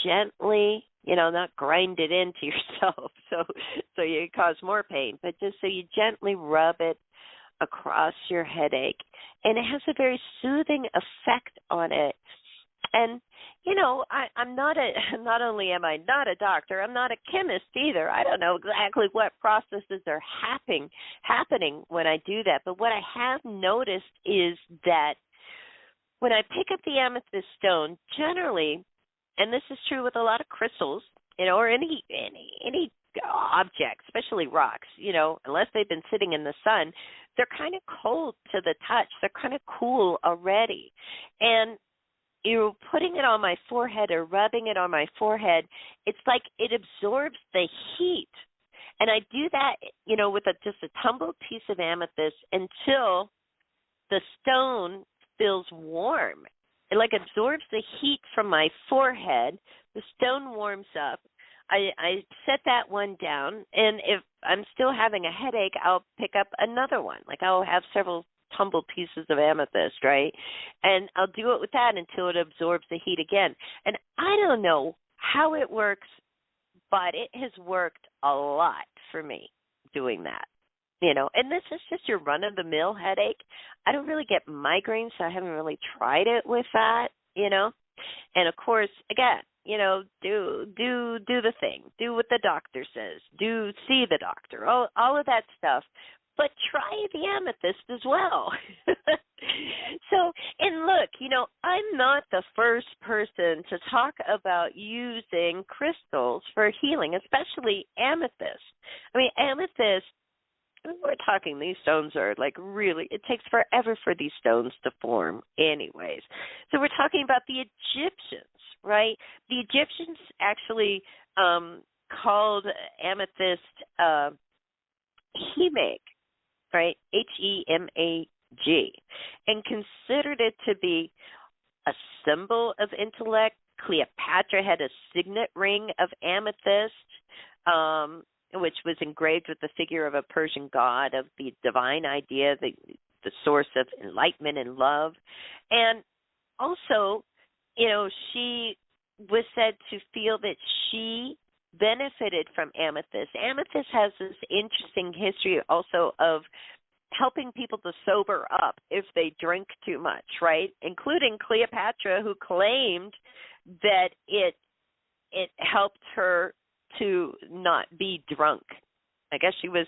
gently, not grind it into yourself so you cause more pain, but just so you gently rub it across your headache. And it has a very soothing effect on it. And I'm not only am I not a doctor, I'm not a chemist either. I don't know exactly what processes are happening when I do that. But what I have noticed is that when I pick up the amethyst stone, generally, and this is true with a lot of crystals, or any objects, especially rocks, unless they've been sitting in the sun, they're kind of cold to the touch. They're kind of cool already. And putting it on my forehead or rubbing it on my forehead, it's like it absorbs the heat. And I do that, with just a tumbled piece of amethyst until the stone feels warm. It like absorbs the heat from my forehead. The stone warms up. I set that one down, and if I'm still having a headache, I'll pick up another one. Like I'll have several tumbled pieces of amethyst, right? And I'll do it with that until it absorbs the heat again. And I don't know how it works, but it has worked a lot for me doing that. And this is just your run-of-the-mill headache. I don't really get migraines, so I haven't really tried it with that, And, of course, again, do the thing. Do what the doctor says. See the doctor, all of that stuff. But try the amethyst as well. So, and look, I'm not the first person to talk about using crystals for healing, especially amethyst. I mean, amethyst, we're talking, these stones are like really, it takes forever for these stones to form anyways. So we're talking about the Egyptians, right? The Egyptians actually called amethyst hemag, right? Hemag, and considered it to be a symbol of intellect. Cleopatra had a signet ring of amethyst, which was engraved with the figure of a Persian god of the divine idea, the source of enlightenment and love. And also, she was said to feel that she benefited from amethyst. Amethyst has this interesting history also of helping people to sober up if they drink too much, right? Including Cleopatra, who claimed that it helped her to not be drunk. I guess she was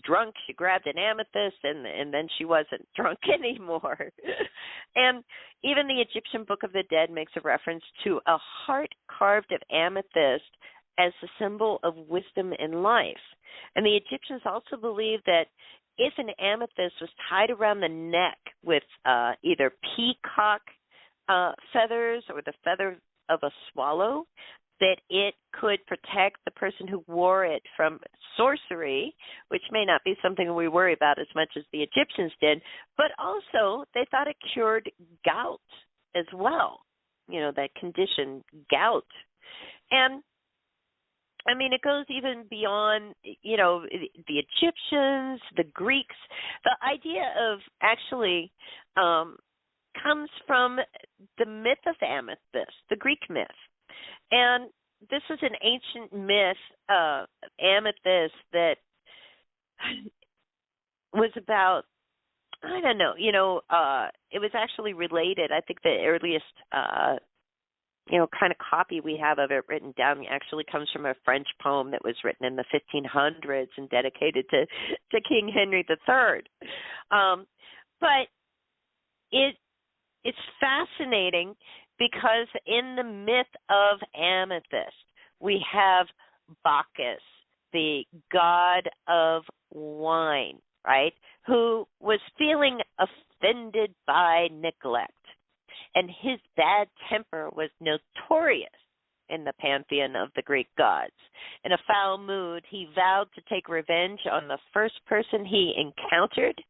drunk. She grabbed an amethyst, and then she wasn't drunk anymore. And even the Egyptian Book of the Dead makes a reference to a heart carved of amethyst as a symbol of wisdom in life. And the Egyptians also believed that if an amethyst was tied around the neck with either peacock feathers or the feather of a swallow, that it could protect the person who wore it from sorcery, which may not be something we worry about as much as the Egyptians did, but also they thought it cured gout as well, that condition, gout. And, I mean, it goes even beyond, the Egyptians, the Greeks. The idea of actually comes from the myth of Amethyst, the Greek myth. And this is an ancient myth, amethyst, that was about, I don't know, it was actually related. I think the earliest, kind of copy we have of it written down actually comes from a French poem that was written in the 1500s and dedicated to King Henry III. But it's fascinating because in the myth of Amethyst, we have Bacchus, the god of wine, right, who was feeling offended by neglect. And his bad temper was notorious in the pantheon of the Greek gods. In a foul mood, he vowed to take revenge on the first person he encountered,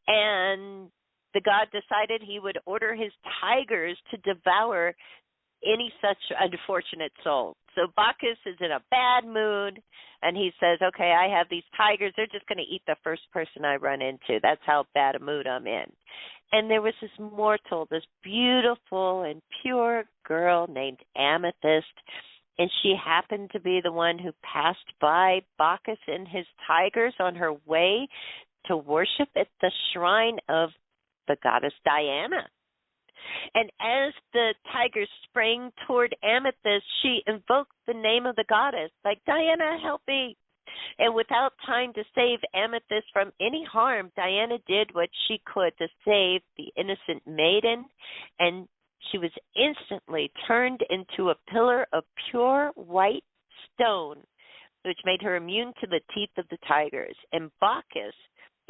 and the god decided he would order his tigers to devour any such unfortunate soul. So Bacchus is in a bad mood, and he says, okay, I have these tigers. They're just going to eat the first person I run into. That's how bad a mood I'm in. And there was this mortal, this beautiful and pure girl named Amethyst, and she happened to be the one who passed by Bacchus and his tigers on her way to worship at the shrine of the goddess Diana. And as the tiger sprang toward Amethyst, she invoked the name of the goddess, like, Diana, help me. And without time to save Amethyst from any harm, Diana did what she could to save the innocent maiden, and she was instantly turned into a pillar of pure white stone, which made her immune to the teeth of the tigers. And Bacchus,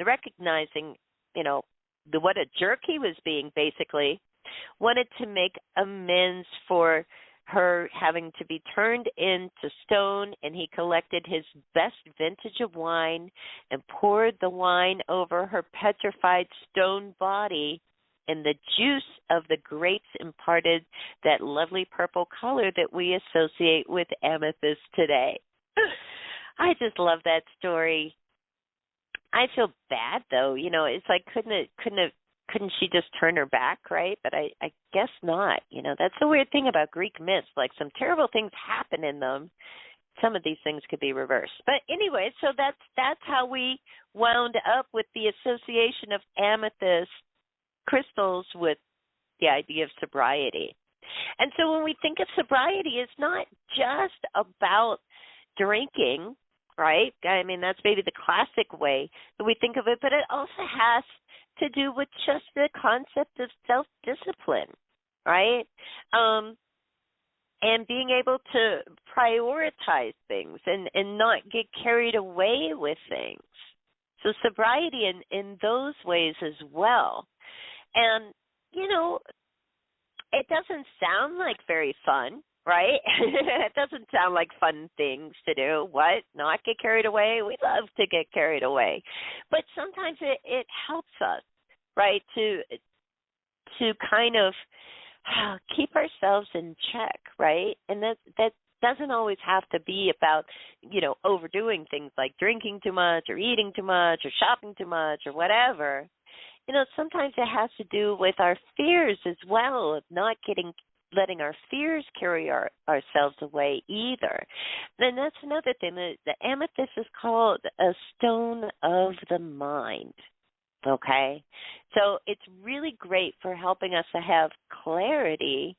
recognizing, what a jerk he was being, basically, wanted to make amends for her having to be turned into stone, and he collected his best vintage of wine and poured the wine over her petrified stone body, and the juice of the grapes imparted that lovely purple color that we associate with amethyst today. I just love that story. I feel bad, though. It's like, couldn't she just turn her back, right? But I guess not. That's the weird thing about Greek myths. Like, some terrible things happen in them. Some of these things could be reversed. But anyway, so that's how we wound up with the association of amethyst crystals with the idea of sobriety. And so when we think of sobriety, it's not just about drinking, right? I mean, that's maybe the classic way that we think of it, but it also has to do with just the concept of self-discipline, right? And being able to prioritize things and not get carried away with things. So sobriety in those ways as well. And, it doesn't sound like very fun, right? It doesn't sound like fun things to do. What? Not get carried away? We love to get carried away. But sometimes it helps us, right, to kind of keep ourselves in check, right? And that doesn't always have to be about, overdoing things like drinking too much or eating too much or shopping too much or whatever. Sometimes it has to do with our fears as well, of not letting our fears carry ourselves away either. Then that's another thing. The amethyst is called a stone of the mind. Okay? So it's really great for helping us to have clarity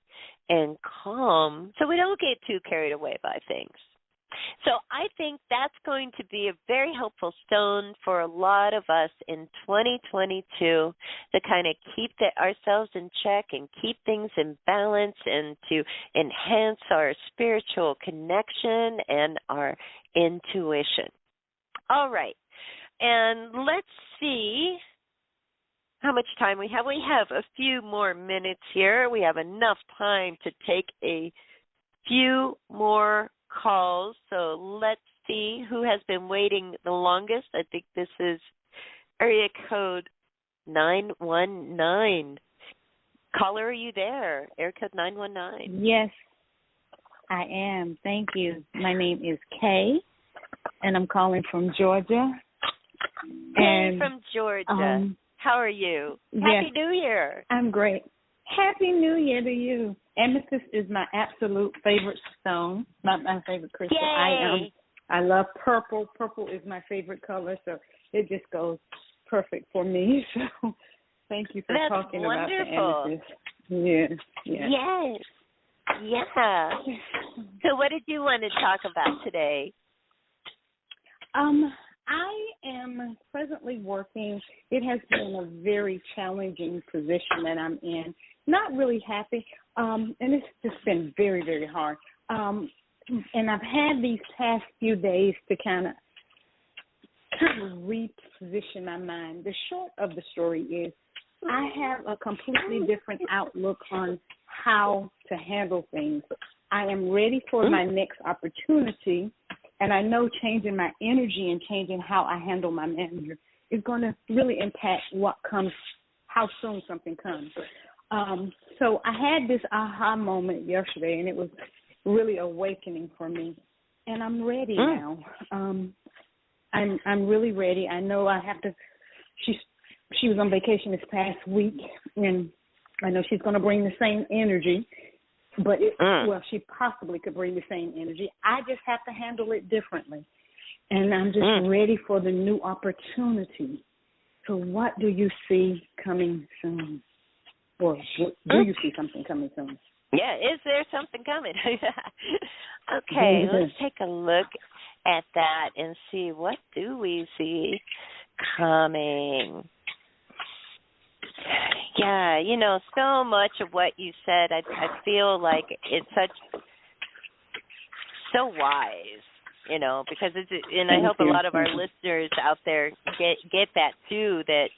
and calm so we don't get too carried away by things. So I think that's going to be a very helpful stone for a lot of us in 2022 to kind of keep ourselves in check and keep things in balance and to enhance our spiritual connection and our intuition. All right. And let's see how much time we have. We have a few more minutes here. We have enough time to take a few more calls. So let's see who has been waiting the longest. I think this is area code 919. Caller, are you there? Area code 919. Yes, I am. Thank you. My name is Kay, and I'm calling from Georgia. Kay from Georgia. How are you? Happy New Year. I'm great. Happy New Year to you. Amethyst is my absolute favorite stone, not my favorite crystal. Yay. I love purple. Purple is my favorite color, so it just goes perfect for me. So thank you for talking wonderful. About the amethyst. Yeah. Yes. Yeah. So what did you want to talk about today? I am presently working. It has been a very challenging position that I'm in. Not really happy, and it's just been very, very hard. And I've had these past few days to kind of reposition my mind. The short of the story is I have a completely different outlook on how to handle things. I am ready for my next opportunity, and I know changing my energy and changing how I handle my manager is going to really impact what comes, how soon something comes. So I had this aha moment yesterday, and it was really awakening for me. And I'm ready now. I'm really ready. I know I have to. She was on vacation this past week, and I know she's going to bring the same energy. But she possibly could bring the same energy. I just have to handle it differently, and I'm just ready for the new opportunity. So, what do you see coming soon? Or do you see something coming soon? Yeah, is there something coming? Okay, let's take a look at that and see, what do we see coming? Yeah, so much of what you said, I feel like it's so wise, you know, because I hope a lot of our listeners out there get that too, that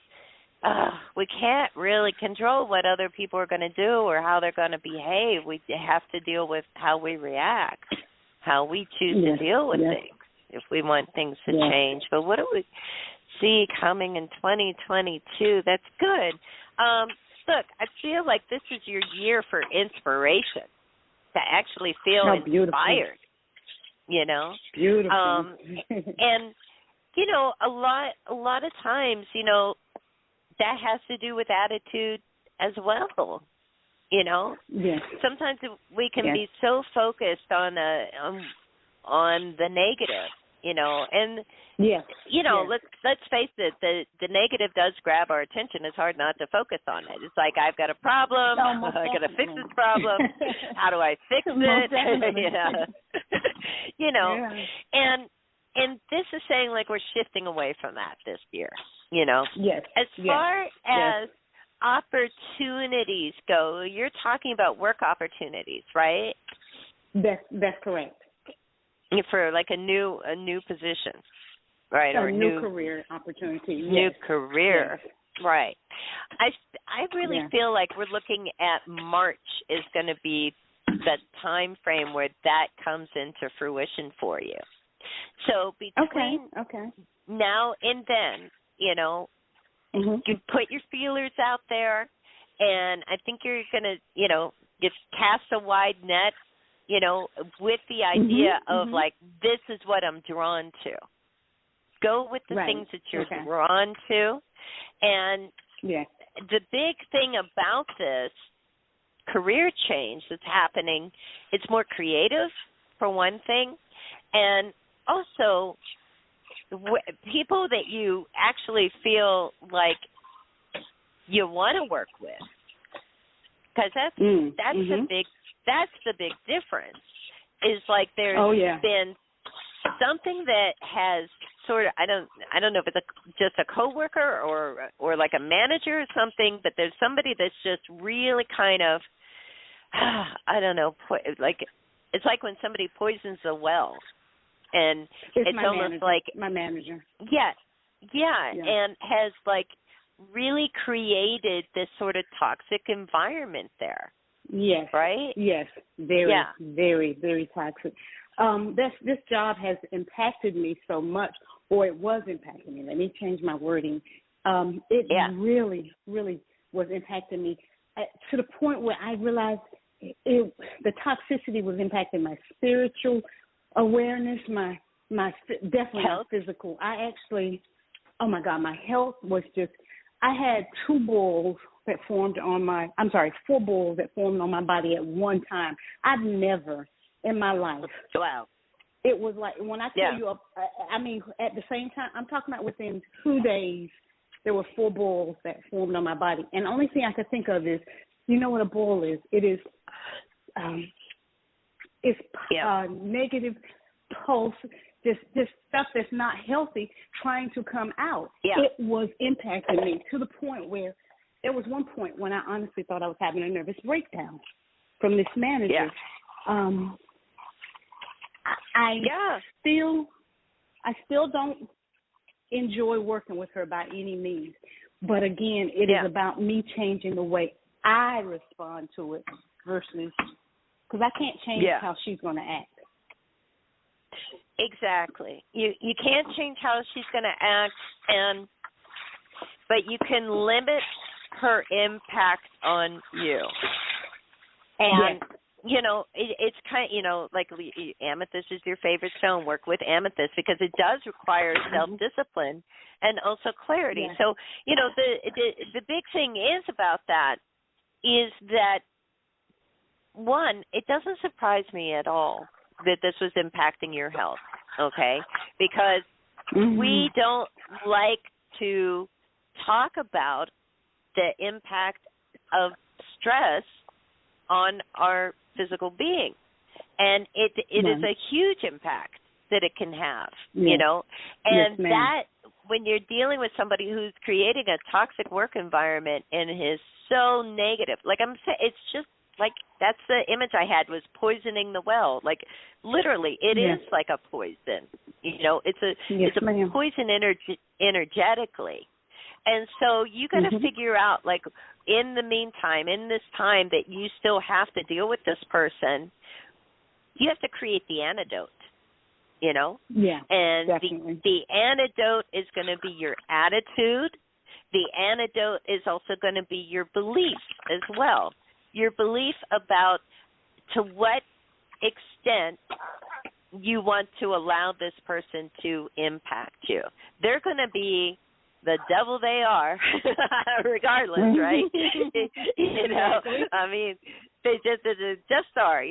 we can't really control what other people are going to do or how they're going to behave. We have to deal with how we react, how we choose to deal with things if we want things to change. But what do we see coming in 2022? That's good. Look, I feel like this is your year for inspiration, to actually feel inspired, you know. Beautiful. And, you know, a lot of times, you know, that has to do with attitude as well, you know. Yes. Sometimes we can be so focused on the negative, you know, and you know, let's face it, the negative does grab our attention. It's hard not to focus on it. It's like, I've got a problem, I got to fix this problem. How do I fix it? You know, and this is saying, like, we're shifting away from that this year, you know. Yes. As far as opportunities go, you're talking about work opportunities, right? That's correct. For like a new position, right? Or a new career opportunity. New career, right? I really feel like we're looking at March is going to be the time frame where that comes into fruition for you. So between now and then, you know, you put your feelers out there, and I think you're going to, you know, just cast a wide net, you know, with the idea of, like, this is what I'm drawn to. Go with the things that you're drawn to. And the big thing about this career change that's happening, it's more creative, for one thing, and also people that you actually feel like you want to work with, because that's the big difference. Is like there's been something that has sort of, I don't know if it's just a coworker or like a manager or something, but there's somebody that's just really kind of, I don't know, like, it's like when somebody poisons a well, and it's almost manager, like my manager. And has like really created this sort of toxic environment there. Yes. Right? Yes. Very, very, very toxic. This job has impacted me so much, or it was impacting me. Let me change my wording. It really, really was impacting me to the point where I realized the toxicity was impacting my spiritual awareness, my definitely my physical. I actually, oh my God, my health was just, I had 4 boils that formed on my body at one time. I've never in my life. Wow. It was like, when I tell you, I mean, at the same time, I'm talking about within 2 days, there were 4 boils that formed on my body. And the only thing I could think of is, you know what a boil is? It is, negative pulse, just stuff that's not healthy trying to come out. It was impacting me to the point where there was one point when I honestly thought I was having a nervous breakdown from this manager. I still don't enjoy working with her by any means. But again, it is about me changing the way I respond to it versus, because I can't change how she's going to act. Exactly. You can't change how she's going to act, but you can limit her impact on you. And you know, it's kind of, you know, like Amethyst is your favorite stone. Work with Amethyst because it does require self-discipline and also clarity. So, you know, the big thing is about that is that, one, it doesn't surprise me at all that this was impacting your health, okay? Because we don't like to talk about the impact of stress on our physical being. And it is a huge impact that it can have, you know? And that, when you're dealing with somebody who's creating a toxic work environment and is so negative, like I'm saying, it's just like that's the image I had, was poisoning the well. Like, literally, it is like a poison. It's a poison energetically. And so you got to figure out, like, in the meantime, in this time that you still have to deal with this person, you have to create the antidote. Yeah, and definitely. the antidote is going to be your attitude. The antidote is also going to be your belief as well. Your belief about to what extent you want to allow this person to impact you. They're going to be the devil they are, regardless, right? I mean, they just are,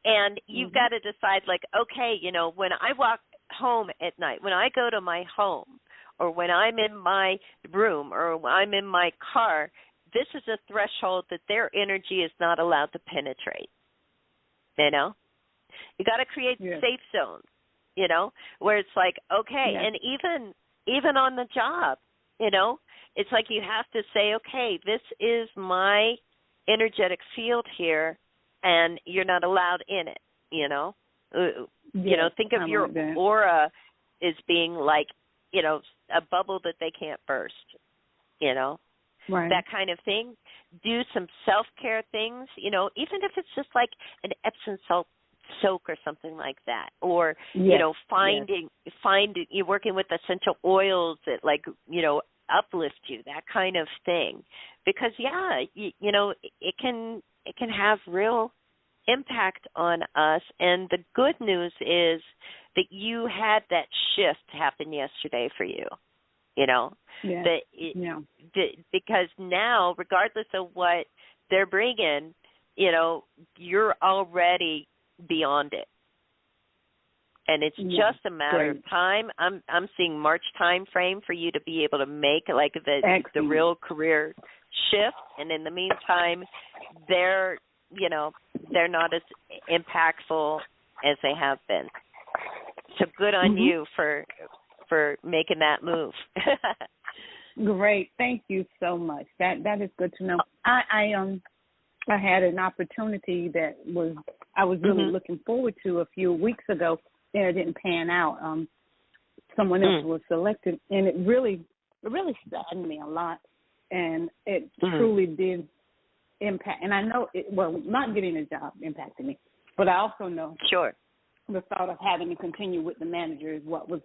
and you've got to decide, like, okay, when I walk home at night, when I go to my home, or when I'm in my room, or I'm in my car, this is a threshold that their energy is not allowed to penetrate. You got to create safe zones, where it's like, okay, and even on the job, it's like you have to say, okay, this is my energetic field here, and you're not allowed in it. Think of your aura as being like, a bubble that they can't burst. Right. That kind of thing. Do some self-care things. Even if it's just like an Epsom salt soak or something like that, or finding you're working with essential oils that, like, uplift you, that kind of thing, because it can have real impact on us. And the good news is that you had that shift happen yesterday for you, because now, regardless of what they're bringing, you're already beyond it, and it's just a matter of time. I'm seeing March time frame for you to be able to make, like, the real career shift, and in the meantime, they're not as impactful as they have been. So good on you for making that move. Great, thank you so much. That is good to know. I had an opportunity that I was really looking forward to a few weeks ago, and it didn't pan out. Someone else was selected, and it really saddened me a lot, and it truly did impact. And I know not getting a job impacted me, but I also know the thought of having to continue with the manager is what was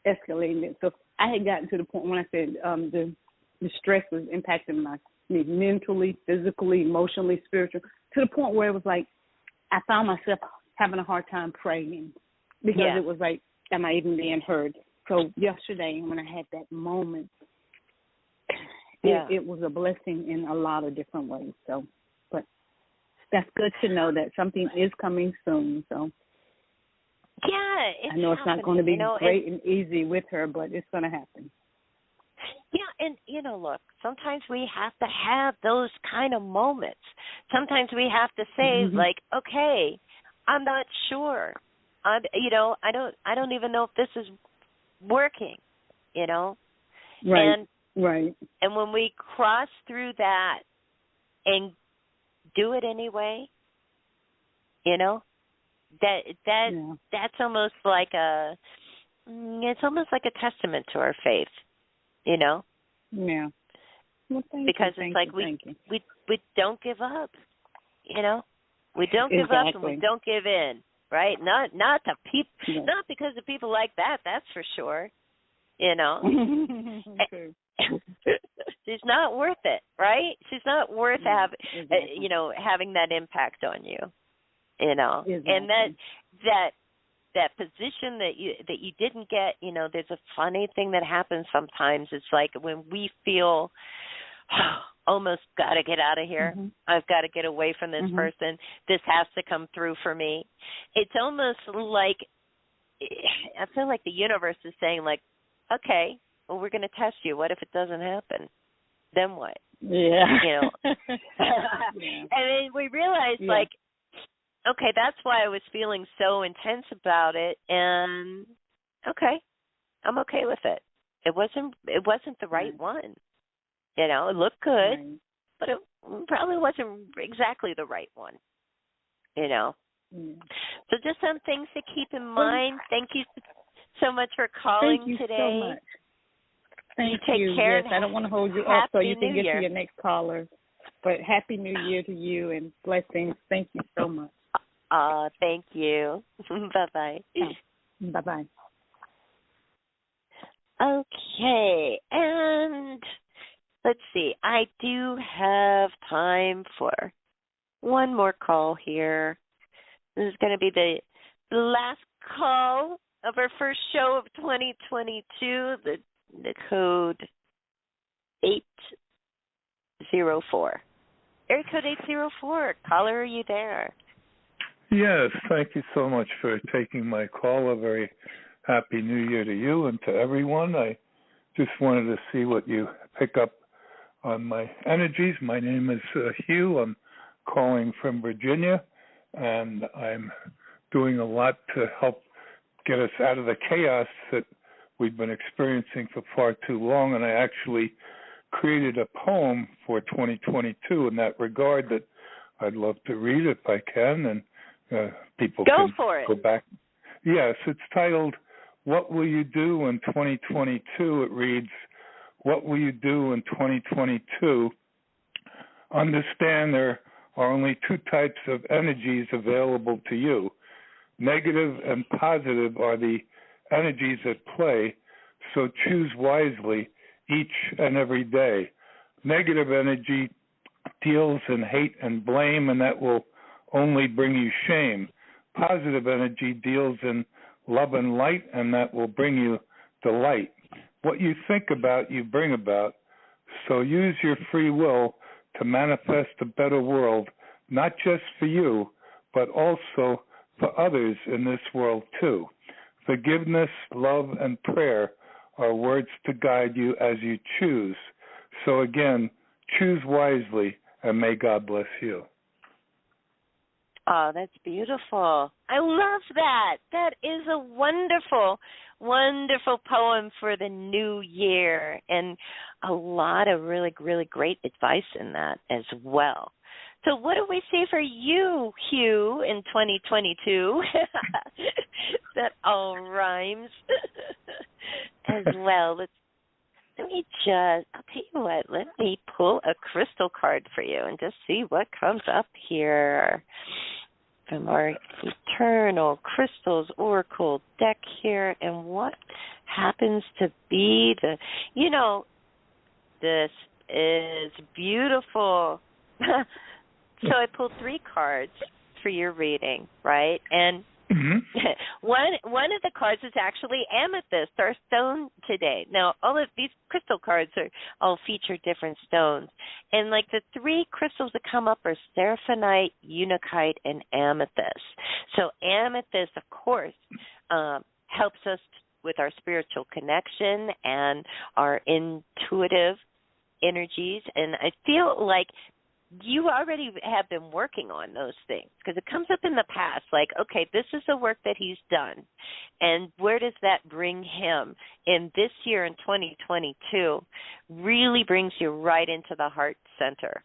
escalating it. So I had gotten to the point when I said the stress was impacting me mentally, physically, emotionally, spiritually, to the point where it was like I found myself having a hard time praying, because it was like, am I even being heard? So yesterday, when I had that moment, it was a blessing in a lot of different ways. So, but that's good to know that something is coming soon. So, I know it's not going to be great and easy with her, but it's going to happen. Yeah, and, look, sometimes we have to have those kind of moments. Sometimes we have to say, like, okay, I'm not sure. I don't even know if this is working, Right. And when we cross through that and do it anyway, that's almost like it's almost like a testament to our faith, Yeah. Well, because it's like we don't give up, We don't give up and we don't give in, right? Not because of people like that, that's for sure. She's not worth it, right? She's not worth having that impact on you, Exactly. And that position that you didn't get, there's a funny thing that happens sometimes. It's like when we feel almost got to get out of here. I've got to get away from this person. This has to come through for me. It's almost like I feel like the universe is saying, like, okay, well, we're going to test you. What if it doesn't happen? Then what? Yeah. And then we realized, like, okay, that's why I was feeling so intense about it, and okay, I'm okay with it. It wasn't the right one. It looked good, but probably wasn't exactly the right one, you know. So just some things to keep in mind. Thank you so much for calling today. Thank you so much. Thank you. Take care. Yes, I don't want to hold you up so you can get to your next caller. But Happy New Year to you and blessings. Thank you so much. Thank you. Bye-bye. Bye-bye. Okay, and let's see. I do have time for one more call here. This is going to be the last call of our first show of 2022, the code 804. Area code 804. Caller, are you there? Yes, thank you so much for taking my call. A very happy New Year to you and to everyone. I just wanted to see what you pick up on my energies. My name is Hugh. I'm calling from Virginia, and I'm doing a lot to help get us out of the chaos that we've been experiencing for far too long. And I actually created a poem for 2022 in that regard that I'd love to read if I can, and people can go back. Yes, it's titled, What Will You Do in 2022? It reads, what will you do in 2022? Understand there are only two types of energies available to you. Negative and positive are the energies at play, so choose wisely each and every day. Negative energy deals in hate and blame, and that will only bring you shame. Positive energy deals in love and light, and that will bring you delight. What you think about, you bring about. So use your free will to manifest a better world, not just for you, but also for others in this world too. Forgiveness, love, and prayer are words to guide you as you choose. So again, choose wisely, and may God bless you. Oh, that's beautiful. I love that. That is a wonderful, wonderful poem for the new year, and a lot of really, really great advice in that as well. So what do we say for you, Hugh, in 2022? That all rhymes as well. Let me I'll tell you what, let me pull a crystal card for you and just see what comes up here from our Eternal Crystals Oracle deck here, and what happens to be this is beautiful. So I pulled 3 cards for your reading, right? And one of the cards is actually Amethyst, our stone today. Now, all of these crystal cards all feature different stones. And like the 3 crystals that come up are Seraphonite, Unakite, and Amethyst. So Amethyst, of course, helps us with our spiritual connection and our intuitive energies. And I feel like you already have been working on those things, because it comes up in the past, like, okay, this is the work that he's done, and where does that bring him? And this year in 2022 really brings you right into the heart center.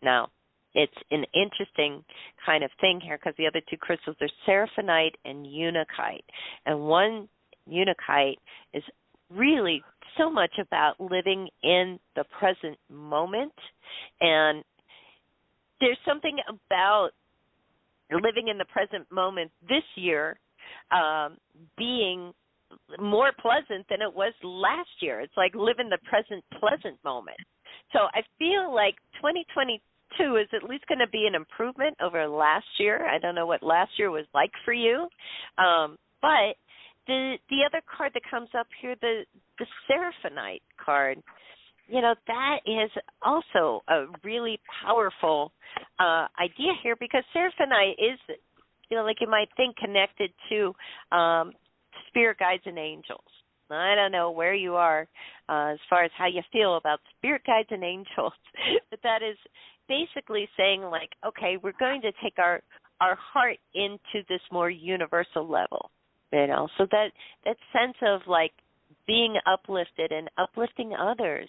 Now, it's an interesting kind of thing here, because the other 2 crystals are Seraphonite and Unakite, and one Unakite is really so much about living in the present moment, and there's something about living in the present moment this year being more pleasant than it was last year. It's like living the present pleasant moment. So I feel like 2022 is at least going to be an improvement over last year. I don't know what last year was like for you, but the other card that comes up here, the Seraphonite card, that is also a really powerful idea here, because Seraphonite is, like you might think, connected to spirit guides and angels. I don't know where you are as far as how you feel about spirit guides and angels, but that is basically saying, like, okay, we're going to take our heart into this more universal level, so that sense of, like, being uplifted and uplifting others,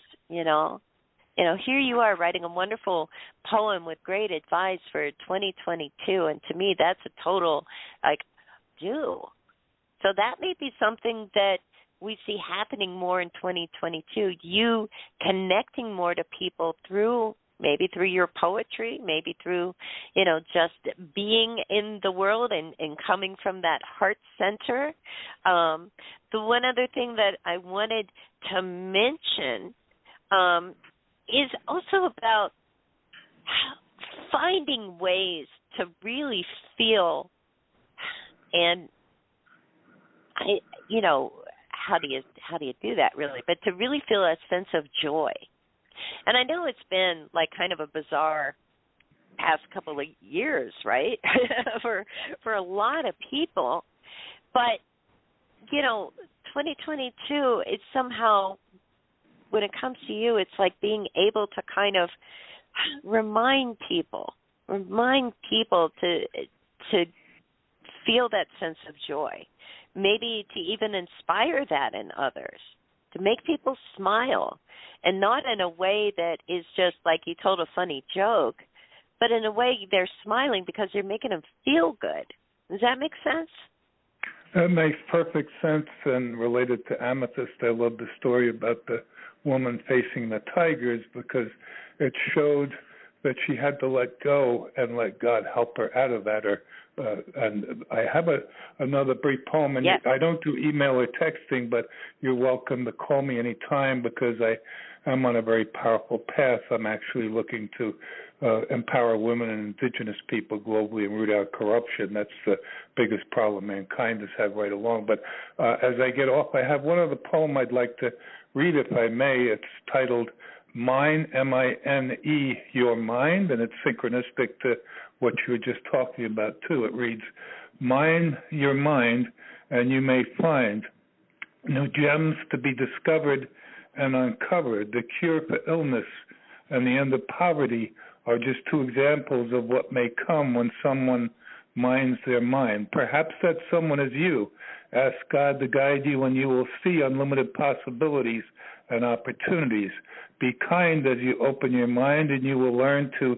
here you are writing a wonderful poem with great advice for 2022, and to me that's a total, do. So that may be something that we see happening more in 2022, you connecting more to people maybe through your poetry, maybe through, just being in the world and coming from that heart center. The one other thing that I wanted to mention is also about finding ways to really feel, and how do you do that really? But to really feel a sense of joy. And I know it's been like kind of a bizarre past couple of years, right? for a lot of people. But 2022, it's somehow, when it comes to you, it's like being able to kind of remind people to feel that sense of joy, maybe to even inspire that in others, to make people smile, and not in a way that is just like you told a funny joke, but in a way they're smiling because you're making them feel good. Does that make sense? That makes perfect sense. And related to Amethyst, I love the story about the woman facing the tigers, because it showed that she had to let go and let God help her out of that. And I have another brief poem, and yes. I don't do email or texting, but you're welcome to call me anytime, because I'm on a very powerful path. I'm actually looking to empower women and indigenous people globally and root out corruption. That's the biggest problem mankind has had right along. But as I get off, I have one other poem I'd like to read, if I may. It's titled Mine, M-I-N-E, Your Mind, and it's synchronistic to what you were just talking about, too. It reads, Mine, your mind, and you may find new gems to be discovered and uncovered. The cure for illness and the end of poverty are just two examples of what may come when someone minds their mind. Perhaps that someone is you. Ask God to guide you, and you will see unlimited possibilities and opportunities. Be kind as you open your mind, and you will learn to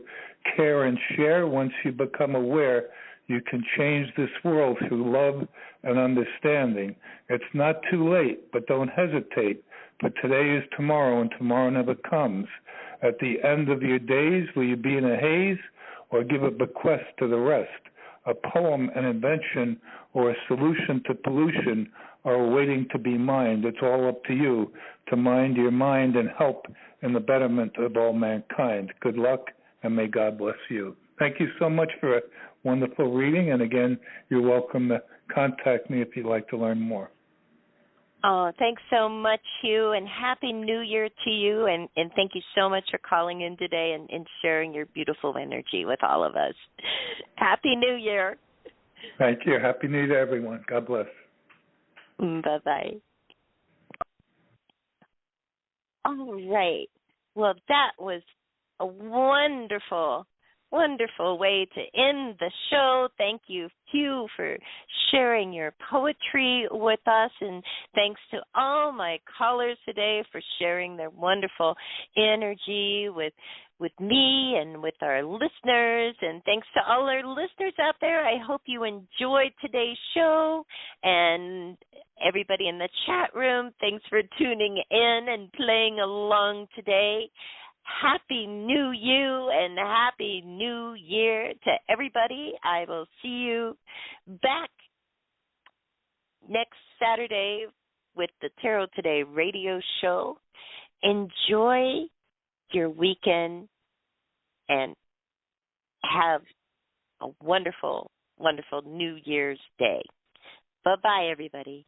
care and share. Once you become aware, you can change this world through love and understanding. It's not too late, but don't hesitate, for today is tomorrow, and tomorrow never comes. At the end of your days, will you be in a haze or give a bequest to the rest? A poem, an invention, or a solution to pollution are waiting to be mined. It's all up to you to mind your mind and help in the betterment of all mankind. Good luck, and may God bless you. Thank you so much for a wonderful reading, and again, you're welcome to contact me if you'd like to learn more. Oh, thanks so much, Hugh, and Happy New Year to you, and thank you so much for calling in today and sharing your beautiful energy with all of us. Happy New Year. Thank you. Happy New Year to everyone. God bless. Bye-bye. All right. Well, that was a wonderful way to end the show. Thank you, Hugh, for sharing your poetry with us, and thanks to all my callers today for sharing their wonderful energy with me and with our listeners, and thanks to all our listeners out there. I hope you enjoyed today's show, and everybody in the chat room, thanks for tuning in and playing along today. Happy New You and Happy New Year to everybody. I will see you back next Saturday with the Tarot Today radio show. Enjoy your weekend and have a wonderful, wonderful New Year's Day. Bye-bye, everybody.